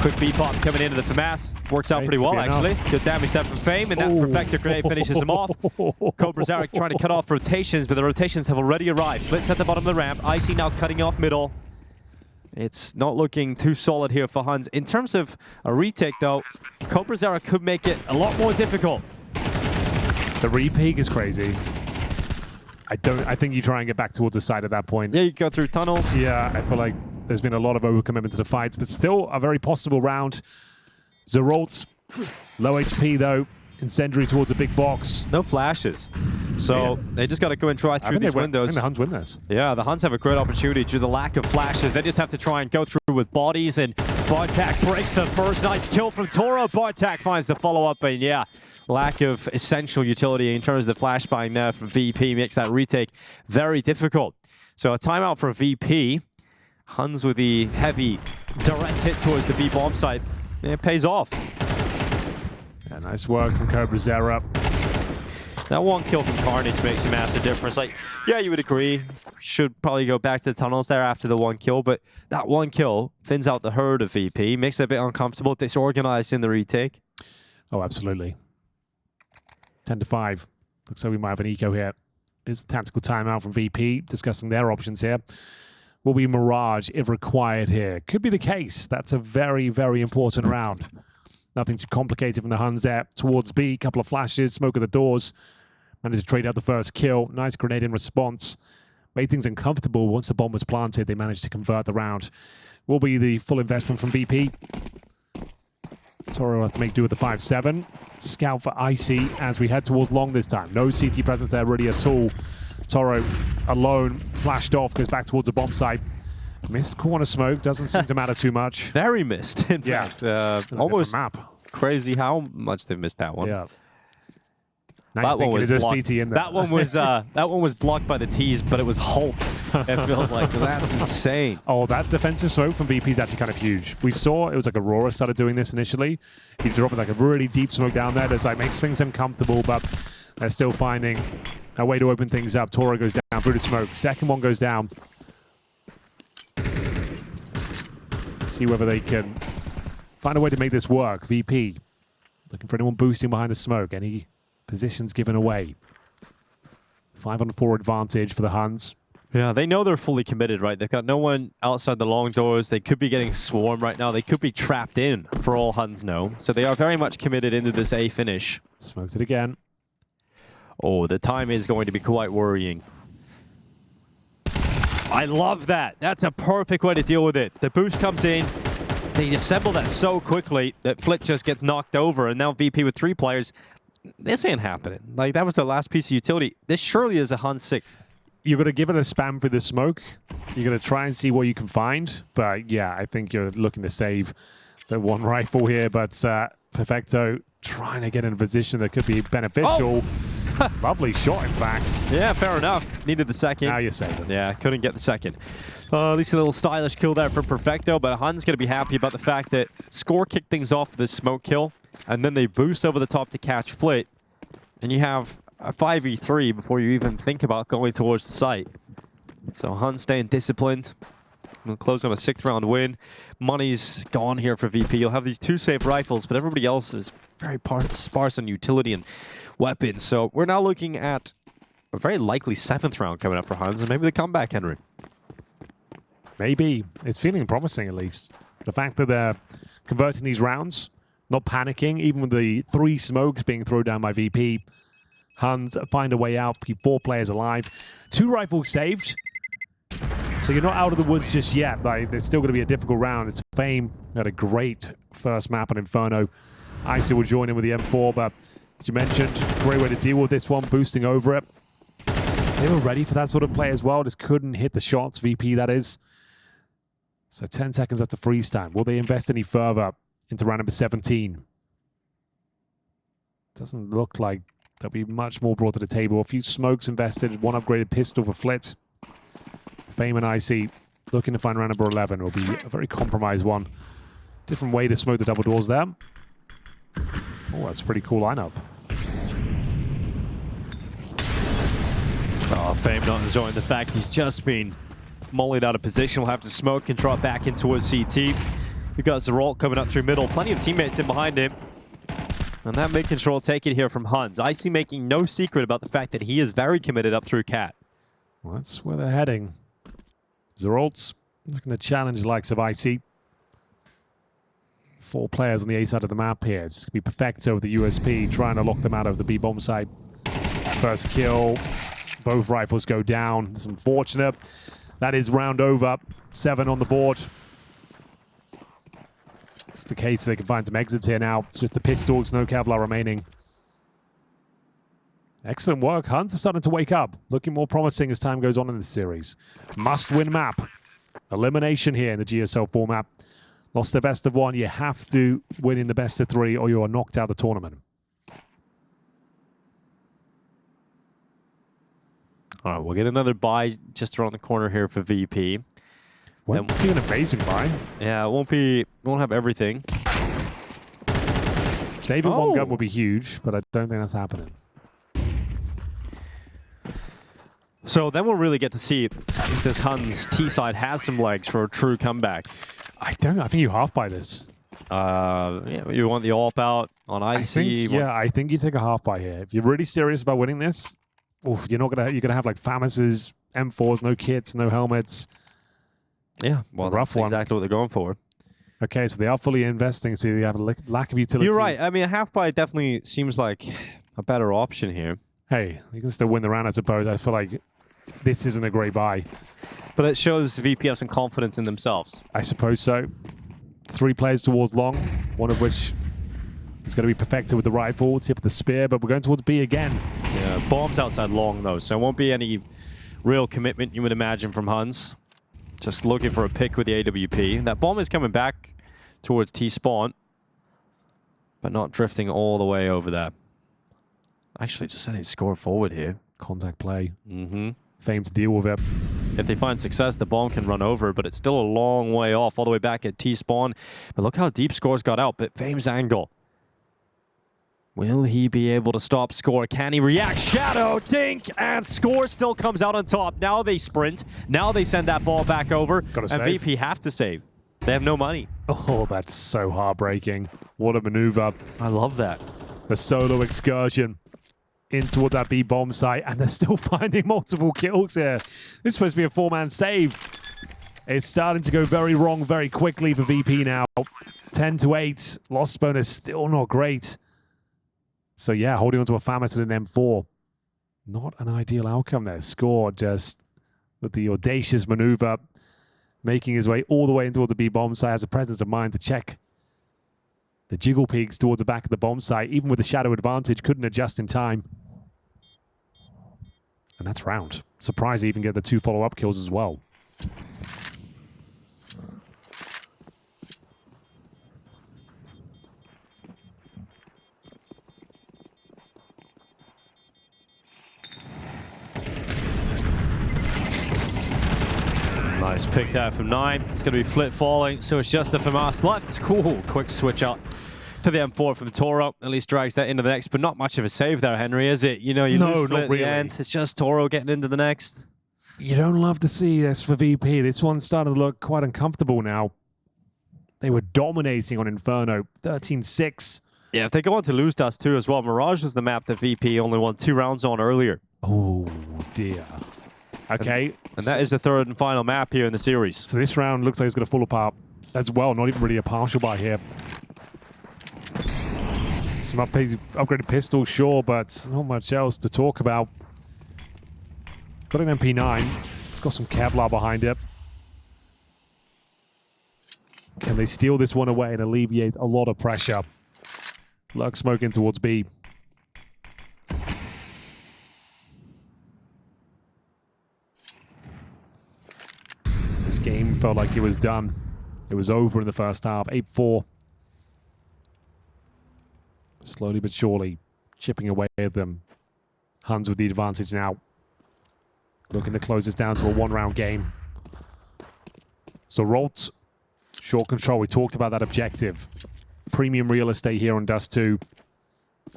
Quick B bomb coming into the FAMAS. Works out pretty well, actually. Good damage there from Fame, and that Perfector grenade finishes him off. Cobra Zarek trying to cut off rotations, but the rotations have already arrived. Flit's at the bottom of the ramp. Icy now cutting off middle. It's not looking too solid here for Huns. In terms of a retake, though, Cobra Zarek could make it a lot more difficult. The re-peek is crazy. I think you try and get back towards the side at that point. Yeah, you go through tunnels. Yeah, I feel like there's been a lot of overcommitment to the fights, but still a very possible round. Zeroltz, low HP though, incendiary towards a big box. No flashes. So they just got to go and try through these windows. I think the Huns win this. Yeah, the Huns have a great opportunity due to the lack of flashes. They just have to try and go through with bodies, and Bartak breaks the first night's kill from Toro. Bartak finds the follow-up, and yeah, lack of essential utility in terms of the flash buying there from VP makes that retake very difficult. So a timeout for VP. Huns with the heavy direct hit towards the B bomb site. It pays off. Yeah, nice work from Cobra Zera. That one kill from Carnage makes a massive difference. Like, yeah, you would agree. Should probably go back to the tunnels there after the one kill, but that one kill thins out the herd of VP, makes it a bit uncomfortable, disorganized in the retake. Oh, absolutely. 10-5. Looks like we might have an eco here. It's a tactical timeout from VP, discussing their options here. Will be Mirage if required here. Could be the case. That's a very, very important round. Nothing too complicated from the Huns there. Towards B, couple of flashes, smoke at the doors. Managed to trade out the first kill. Nice grenade in response. Made things uncomfortable. Once the bomb was planted, they managed to convert the round. Will be the full investment from VP. Toro will have to make do with the 5-7. Scout for Icy as we head towards long this time. No CT presence there really at all. Toro alone, flashed off, goes back towards the bomb site. Missed corner smoke, doesn't seem to matter too much. Very missed, in fact. Almost map. Crazy how much they've missed that one. Yeah. That one was blocked. CT in there. That one was blocked by the T's, but it was Hulk. It feels like that's insane. Oh, that defensive smoke from VP is actually kind of huge. We saw it was like Aurora started doing this initially. He's dropping like a really deep smoke down there. That's like makes things uncomfortable, but they're still finding a way to open things up. Toro goes down through the smoke. Second one goes down. See whether they can find a way to make this work. VP looking for anyone boosting behind the smoke. Any positions given away. 5-on-4 advantage for the Huns. Yeah, they know they're fully committed, right? They've got no one outside the long doors. They could be getting swarmed right now. They could be trapped in, for all Huns know. So they are very much committed into this A finish. Smoked it again. Oh, the time is going to be quite worrying. I love that. That's a perfect way to deal with it. The boost comes in. They assemble that so quickly that Flit just gets knocked over. And now VP with 3 players. This ain't happening. Like, that was the last piece of utility. This surely is a Huns 6. you're going to give it a spam through the smoke. You're going to try and see what you can find. But yeah, I think you're looking to save the one rifle here. But Perfecto trying to get in a position that could be beneficial. Oh. Lovely shot, in fact. Yeah, fair enough. Needed the second. Now you're saving. Yeah, couldn't get the second. At least a little stylish kill there for Perfecto, but Huns going to be happy about the fact that Score kicked things off with this smoke kill, and then they boost over the top to catch Flit, and you have a 5v3 before you even think about going towards the site. So Huns staying disciplined. We'll close on a 6th round win. Money's gone here for VP. You'll have these 2 safe rifles, but everybody else is very sparse on utility and weapons. So we're now looking at a very likely 7th round coming up for Huns, and maybe the comeback, Henry. Maybe. It's feeling promising, at least. The fact that they're converting these rounds, not panicking, even with the 3 smokes being thrown down by VP. Huns find a way out, keep 4 players alive. 2 rifles saved. So you're not out of the woods just yet. Like, there's still going to be a difficult round. It's Fame had a great first map on Inferno. Icy will join in with the M4, but as you mentioned, great way to deal with this one, boosting over it. They were ready for that sort of play as well, just couldn't hit the shots, VP that is. So 10 seconds after freeze time. Will they invest any further into round number 17? Doesn't look like there'll be much more brought to the table. A few smokes invested, 1 upgraded pistol for Flit. Fame and Icy looking to find round number 11. Will be a very compromised one. Different way to smoke the double doors there. Oh, that's a pretty cool lineup. Oh, Fame not enjoying the fact he's just been mollied out of position. Will have to smoke and drop back in towards CT. You've got Zeralt coming up through middle. Plenty of teammates in behind him. And that mid-control taken here from Huns. Icy making no secret about the fact that he is very committed up through Cat. Well, that's where they're heading. Zeralt's looking to challenge the likes of Icy. 4 players on the A side of the map here. It's going to be Perfecto with the USP, trying to lock them out of the B bomb site. First kill. Both rifles go down. It's unfortunate. That is round over. 7 on the board. It's the case they can find some exits here now. It's just the pistols, no Kevlar remaining. Excellent work. Huns are starting to wake up. Looking more promising as time goes on in this series. Must-win map. Elimination here in the GSL format. Lost the best of 1. You have to win in the best of 3 or you are knocked out of the tournament. All right, we'll get another buy just around the corner here for VP. Won't be an amazing buy. Yeah, it won't have everything. Saving 1 gun would be huge, but I don't think that's happening. So then we'll really get to see if this Huns T side has some legs for a true comeback. I think you half buy this. Yeah, you want the AWP out on Icy. I think you take a half buy here. If you're really serious about winning this, you're gonna have like Famuses, M4s, no kits, no helmets. Yeah, well, that's exactly what they're going for. Okay, so they are fully investing, so you have a lack of utility. You're right. I mean, a half buy definitely seems like a better option here. Hey, you can still win the round, I suppose. I feel like this isn't a great buy. But it shows VP have some confidence in themselves. I suppose so. 3 players towards long, one of which is going to be perfected with the rifle, tip of the spear, but we're going towards B again. Yeah, bombs outside long, though, so it won't be any real commitment, you would imagine, from Huns. Just looking for a pick with the AWP. That bomb is coming back towards T-spawn, but not drifting all the way over there. Actually, just sending Score forward here. Contact play. Mm-hmm. Fame to deal with it. If they find success, the bomb can run over, but it's still a long way off, all the way back at T-spawn. But look how deep Score's got out, but Fame's angle. Will he be able to stop Score? Can he react? Shadow, dink, and Score still comes out on top. Now they sprint. Now they send that ball back over. And save. VP have to save. They have no money. Oh, that's so heartbreaking. What a maneuver. I love that. The solo excursion in toward that B bomb site, and they're still finding multiple kills here. This is supposed to be a 4-man save. It's starting to go very wrong very quickly for VP now. 10-8. Lost bonus still not great. So yeah, holding on to a Famus and an M4. Not an ideal outcome there. Score just with the audacious maneuver, making his way all the way into the B bomb site, has a presence of mind to check the jiggle peaks towards the back of the bomb site. Even with the shadow advantage, couldn't adjust in time. And that's round. Surprised they even get the 2 follow-up kills as well. Nice pick there from 9. It's going to be Flit falling, so it's just the FAMAS left. Cool. Quick switch up to the M4 from Toro. At least drags that into the next, but not much of a save there, Henry, is it? You know, you lose Flit at the end. It's just Toro getting into the next. You don't love to see this for VP. This one's starting to look quite uncomfortable now. They were dominating on Inferno, 13-6. Yeah, if they go on to lose Dust too as well. Mirage was the map that VP only won 2 rounds on earlier. Oh, dear. Okay. And that is the 3rd and final map here in the series. So this round looks like it's going to fall apart as well. Not even really a partial buy here. Some upgraded pistol, sure, but not much else to talk about. Got an MP9. It's got some Kevlar behind it. Can they steal this one away and alleviate a lot of pressure? Lurk smoking towards B. This game felt like it was done. It was over in the first half. 8-4. Slowly but surely chipping away at them. Huns with the advantage now. Looking to close this down to a 1-round game. So Rolt, short control. We talked about that objective. Premium real estate here on Dust 2.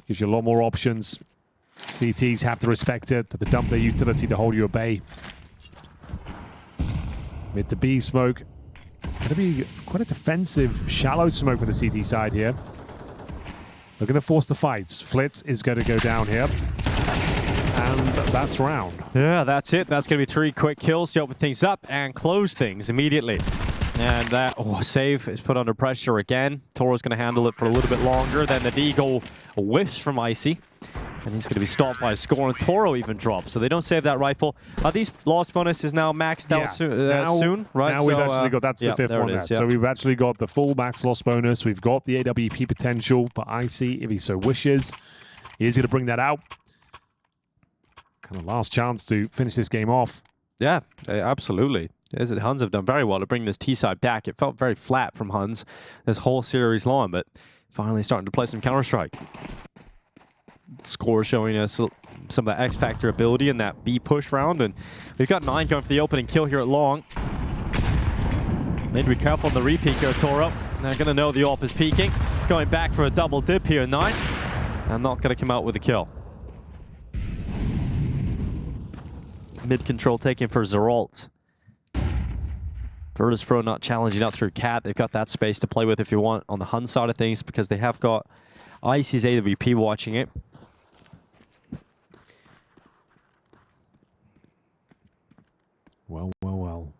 Gives you a lot more options. CTs have to respect it. Have to dump their utility to hold you at bay. Mid to B smoke. It's going to be quite a defensive, shallow smoke with the CT side here. They're going to force the fights. Flit is going to go down here. And that's round. Yeah, that's it. That's going to be 3 quick kills to open things up and close things immediately. And that save is put under pressure again. Toro's going to handle it for a little bit longer. Then the Deagle whiffs from Icy. And he's going to be stopped by a score, and Toro even drops. So they don't save that rifle. These loss bonuses now maxed out soon, right? Now we've actually got, that's the 5th one there. So we've actually got the full max loss bonus. We've got the AWP potential for Icy if he so wishes. He's going to bring that out. Kind of last chance to finish this game off. Yeah, absolutely. Huns have done very well to bring this T-side back. It felt very flat from Huns this whole series long, but finally starting to play some Counter-Strike. Score showing us some of the X-Factor ability in that B push round, and we've got 9 going for the opening kill here at long. Need to be careful on the repeat here, Toro. They're going to know the AWP is peeking. Going back for a double dip here, 9. And not going to come out with a kill. Mid control taken for Zeralt. Virtus.pro not challenging up through Cat. They've got that space to play with if you want on the Hun side of things, because they have got Icy's AWP watching it. Well.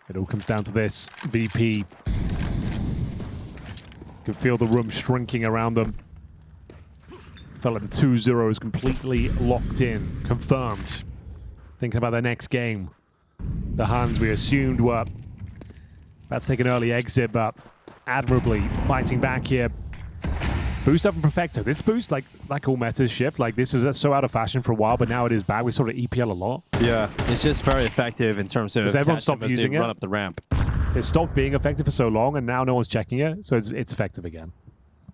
It all comes down to this. VP can feel the room shrinking around them. Felt like the 2-0 is completely locked in, confirmed. Thinking about their next game. The Huns, we assumed, were about to take an early exit, but admirably fighting back here. Boost up and Perfecto. This boost, like all metas shift, like this was so out of fashion for a while, but now it is back. We sort of EPL a lot. Yeah, it's just very effective in terms of everyone stopped using it. Run up the ramp. It stopped being effective for so long, and now no one's checking it, so it's effective again.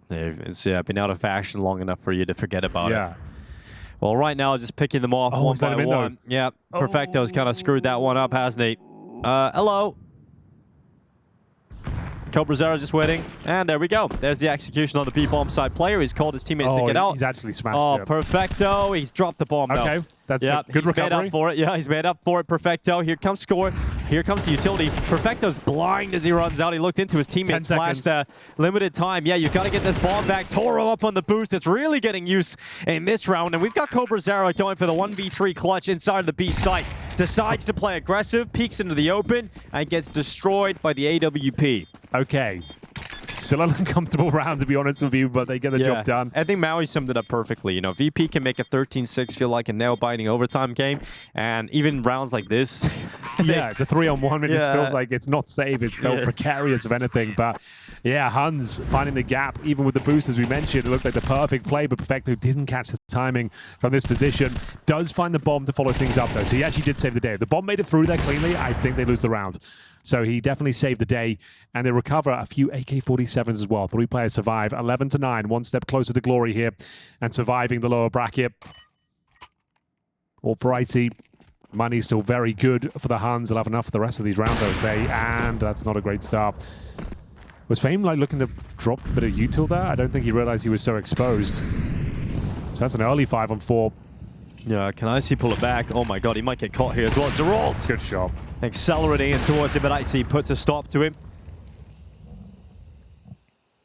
It's been out of fashion long enough for you to forget about it. Well, right now, just picking them off one by one. Yeah, Perfecto's kind of screwed that one up, hasn't he? Hello. Cobrazera just waiting. And there we go. There's the execution on the B-bomb side player. He's called his teammates to get out. He's actually smashed it. Perfecto. He's dropped the bomb, though. Okay, that's a good recovery. He's made up for it. Yeah, he's made up for it. Perfecto. Here comes score. Here comes the utility. Perfecto's blind as he runs out. He looked into his teammates. Flashed limited time. Yeah, you've got to get this bomb back. Toro up on the boost. It's really getting use in this round. And we've got Cobrazera going for the 1v3 clutch inside of the B site. Decides to play aggressive, peeks into the open, and gets destroyed by the AWP. Okay. Still an uncomfortable round, to be honest with you, but they get the job done. I think Maui summed it up perfectly. You know, VP can make a 13-6 feel like a nail-biting overtime game, and even rounds like this. Yeah, it's a 3-on-1. It just feels like it's not safe. It's felt precarious, if anything. But yeah, Huns finding the gap, even with the boost, as we mentioned. It looked like the perfect play, but Perfecto didn't catch the timing from this position. Does find the bomb to follow things up, though. So he actually did save the day. If the bomb made it through there cleanly, I think they lose the round. So he definitely saved the day, and they recover a few AK-47s as well. 3 players survive, 11-9, 1 step closer to glory here, and surviving the lower bracket. All for Icy. Money's still very good for the Huns. They'll have enough for the rest of these rounds, I would say, and that's not a great start. Was Fame like looking to drop a bit of util there? I don't think he realized he was so exposed. So that's an early 5-on-4. Yeah, can Icy pull it back? Oh my god, he might get caught here as well. Zeralt! Good shot. Accelerating in towards him, but Icy puts a stop to him.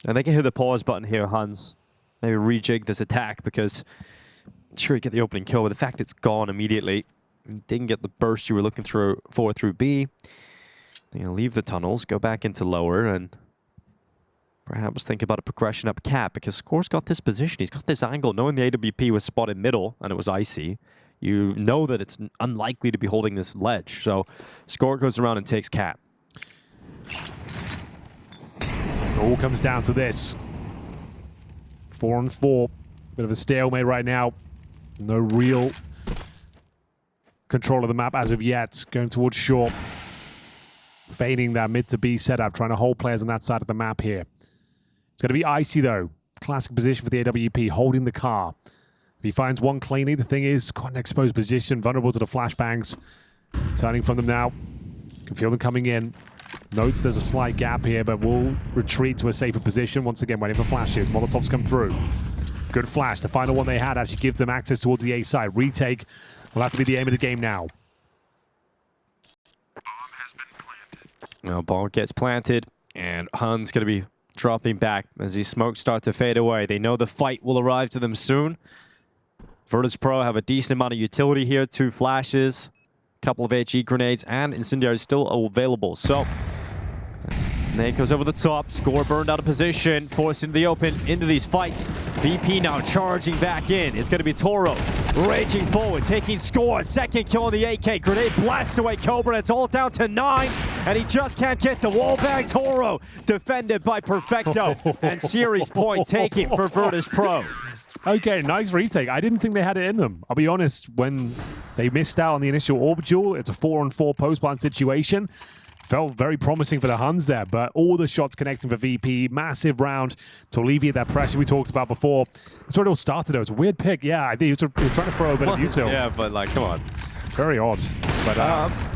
And they can hit the pause button here, Huns. Maybe rejig this attack because sure you get the opening kill, but the fact it's gone immediately. You didn't get the burst you were looking for through B. They're gonna leave the tunnels, go back into lower, and perhaps think about a progression up cap, because Score's got this position. He's got this angle. Knowing the AWP was spotted middle, and it was Icy, you know that it's unlikely to be holding this ledge. So Score goes around and takes cap. It all comes down to this. 4-on-4. Bit of a stalemate right now. No real control of the map as of yet. Going towards short. Feigning that mid to B setup, trying to hold players on that side of the map here. It's going to be Icy, though. Classic position for the AWP, holding the car. If he finds one cleanly, the thing is, quite an exposed position, vulnerable to the flashbangs. Turning from them now. Can feel them coming in. Notes there's a slight gap here, but will retreat to a safer position. Once again, waiting for flashes. Molotovs come through. Good flash. The final one they had actually gives them access towards the A side. Retake will have to be the aim of the game now. Now, ball gets planted, and Huns going to be dropping back as these smokes start to fade away. They know the fight will arrive to them soon. Virtus.pro have a decent amount of utility here. 2 flashes, a couple of HE grenades, and Incendiary is still available. So, Nate goes over the top. Score burned out of position, forced into the open, into these fights. VP now charging back in. It's going to be Toro raging forward, taking Score. Second kill on the AK. Grenade blasts away Cobra. It's all down to 9, and he just can't get the wall back. Toro defended by Perfecto, and series point taken for Virtus.pro. Okay, nice retake. I didn't think they had it in them. I'll be honest, when they missed out on the initial orbital, it's a 4-on-4 post-plant situation. Felt very promising for the Huns there, but all the shots connecting for VP. Massive round to alleviate that pressure we talked about before. That's where it all started, though. It's a weird pick. Yeah, I think he was trying to throw a bit of util. Yeah, but like, come on. Very odd. But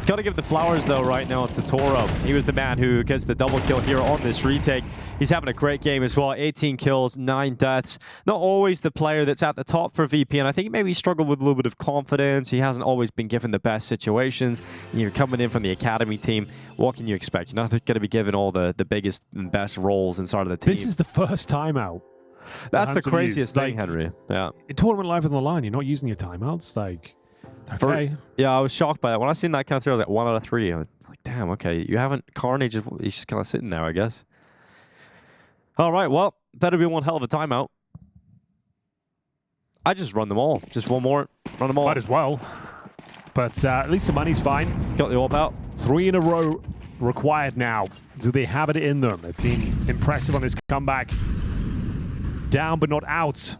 got to give the flowers, though, right now to Toro. He was the man who gets the double kill here on this retake. He's having a great game as well. 18 kills, 9 deaths. Not always the player that's at the top for VP, and I think maybe he struggled with a little bit of confidence. He hasn't always been given the best situations. You're coming in from the academy team. What can you expect? You're not going to be given all the biggest and best roles inside of the team. This is the first timeout. That's the craziest thing, Henry. Yeah. In tournament live on the line, you're not using your timeouts. Like, okay. Yeah, I was shocked by that. When I seen that kind of throw, I was like 1 out of 3. It's like, damn, okay. You haven't... Carnage, he's just kind of sitting there, I guess. All right, well, better be one hell of a timeout. I just run them all. Just one more. Run them all. Might as well. But at least the money's fine. Got the AWP out. 3 in a row required now. Do they have it in them? They've been impressive on this comeback. Down but not out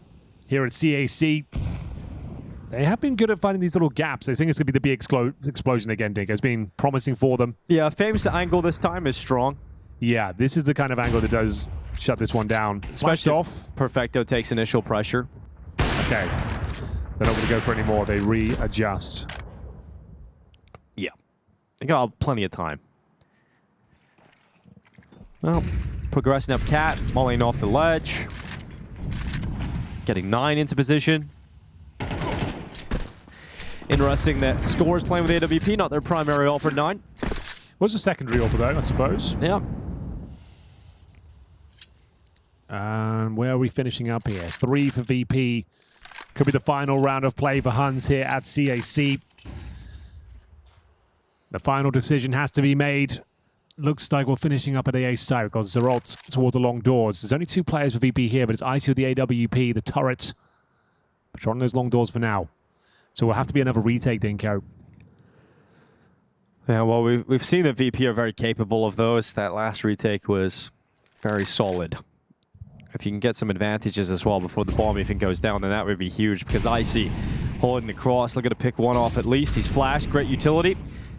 here at CAC. They have been good at finding these little gaps. I think it's going to be the big explosion again, Dink. It's been promising for them. Yeah, Fame's angle this time is strong. Yeah, this is the kind of angle that does shut this one down. Especially off. Perfecto takes initial pressure. Okay. They're not going to go for any more. They readjust. Yeah. They got plenty of time. Well, progressing up Cat, mulling off the ledge. Getting 9 into position. Interesting that Score's playing with AWP, not their primary AWP 9. Was a secondary AWP though, I suppose. Yeah. And where are we finishing up here? 3 for VP. Could be the final round of play for Huns here at CAC. The final decision has to be made. Looks like we're finishing up at AA side because Zeralt towards the long doors. There's only 2 players for VP here, but it's Icy with the AWP, the turret. Patrolling those long doors for now. So we'll have to be another retake, Dinko. Yeah, well, we've seen that VP are very capable of those. That last retake was very solid. If you can get some advantages as well before the bomb even goes down, then that would be huge, because Icy holding the cross, looking to pick one off at least. He's flashed, great utility.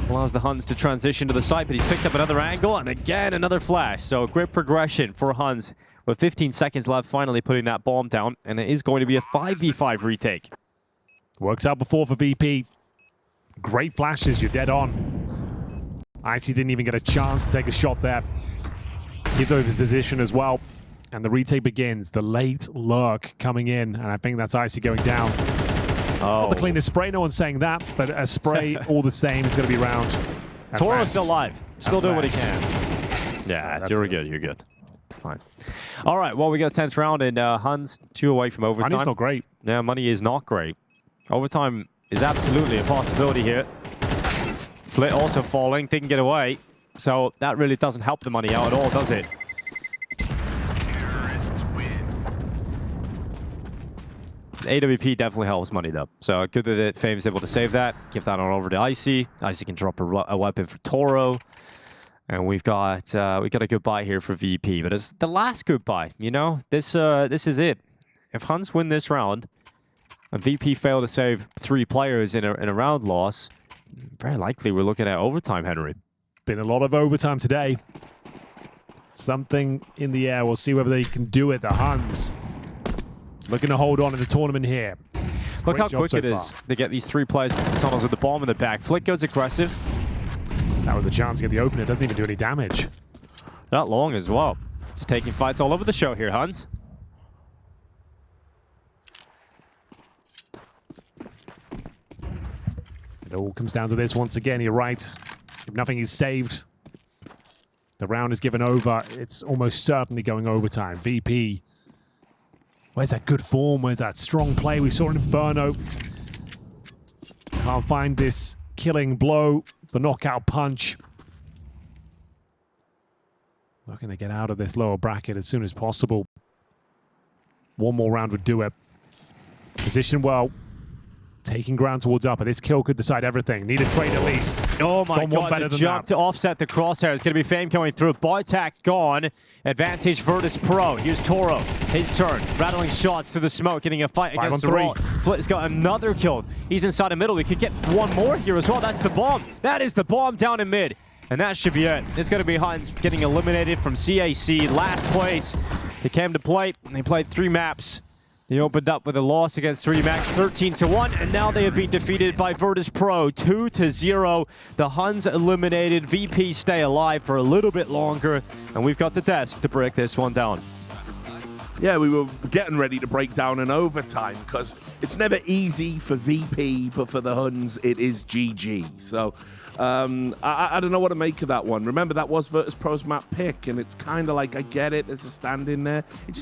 Allows the Huns to transition to the site, but he's picked up another angle, and again, another flash. So great progression for Huns with 15 seconds left, finally putting that bomb down, and it is going to be a 5v5 retake. Works out before for VP. Great flashes, you're dead on. Icy didn't even get a chance to take a shot there. Gives over his position as well. And the retake begins. The late lurk coming in, and I think that's Icy going down. Not the cleanest spray, no one's saying that, but a spray all the same is going to be round. Toro's still alive. Still doing what he can. Yeah, you're good. You're good. Fine. All right, well, we got a 10th round, and Huns 2 away from overtime. Money's not great. Yeah, money is not great. Overtime is absolutely a possibility here. Flit also falling, didn't get away. So that really doesn't help the money out at all, does it? AWP definitely helps money, though. So good that Fame is able to save that. Give that on over to Icy. Icy can drop a weapon for Toro. And we got a goodbye here for VP. But it's the last goodbye, you know? This is it. If Huns win this round, and VP fail to save 3 players in a round loss, very likely we're looking at overtime, Henry. Been a lot of overtime today. Something in the air. We'll see whether they can do it. The Huns looking to hold on in the tournament here. Look how quick it is to get these 3 players in the tunnels with the bomb in the back. Flick goes aggressive. That was a chance to get the opener. Doesn't even do any damage. Not long as well. Just taking fights all over the show here, Huns. It all comes down to this once again. You're right. If nothing is saved, the round is given over. It's almost certainly going overtime. VP. Where's that good form? Where's that strong play? We saw in Inferno. Can't find this killing blow, the knockout punch. Looking to get out of this lower bracket as soon as possible. One more round would do it. Position well. Taking ground towards upper. This kill could decide everything. Need a trade at least. Oh my god, the jump to offset the crosshair. It's going to be Fame coming through. Bartak gone. Advantage Virtus.pro. Here's Toro. His turn. Rattling shots through the smoke. Getting a fight against the wall. Flit's got another kill. He's inside the middle. We could get one more here as well. That's the bomb. That is the bomb down in mid. And that should be it. It's going to be Huns getting eliminated from CAC. Last place. They came to play. They played 3 maps. They opened up with a loss against 3max, 13-1, and now they have been defeated by Virtus.pro, 2-0. The Huns eliminated. VP stay alive for a little bit longer, and we've got the desk to break this one down. Yeah, we were getting ready to break down an overtime because it's never easy for VP, but for the Huns, it is GG. So I don't know what to make of that one. Remember, that was Virtus.pro's map pick, and it's kind of like, I get it, there's a stand in there. It just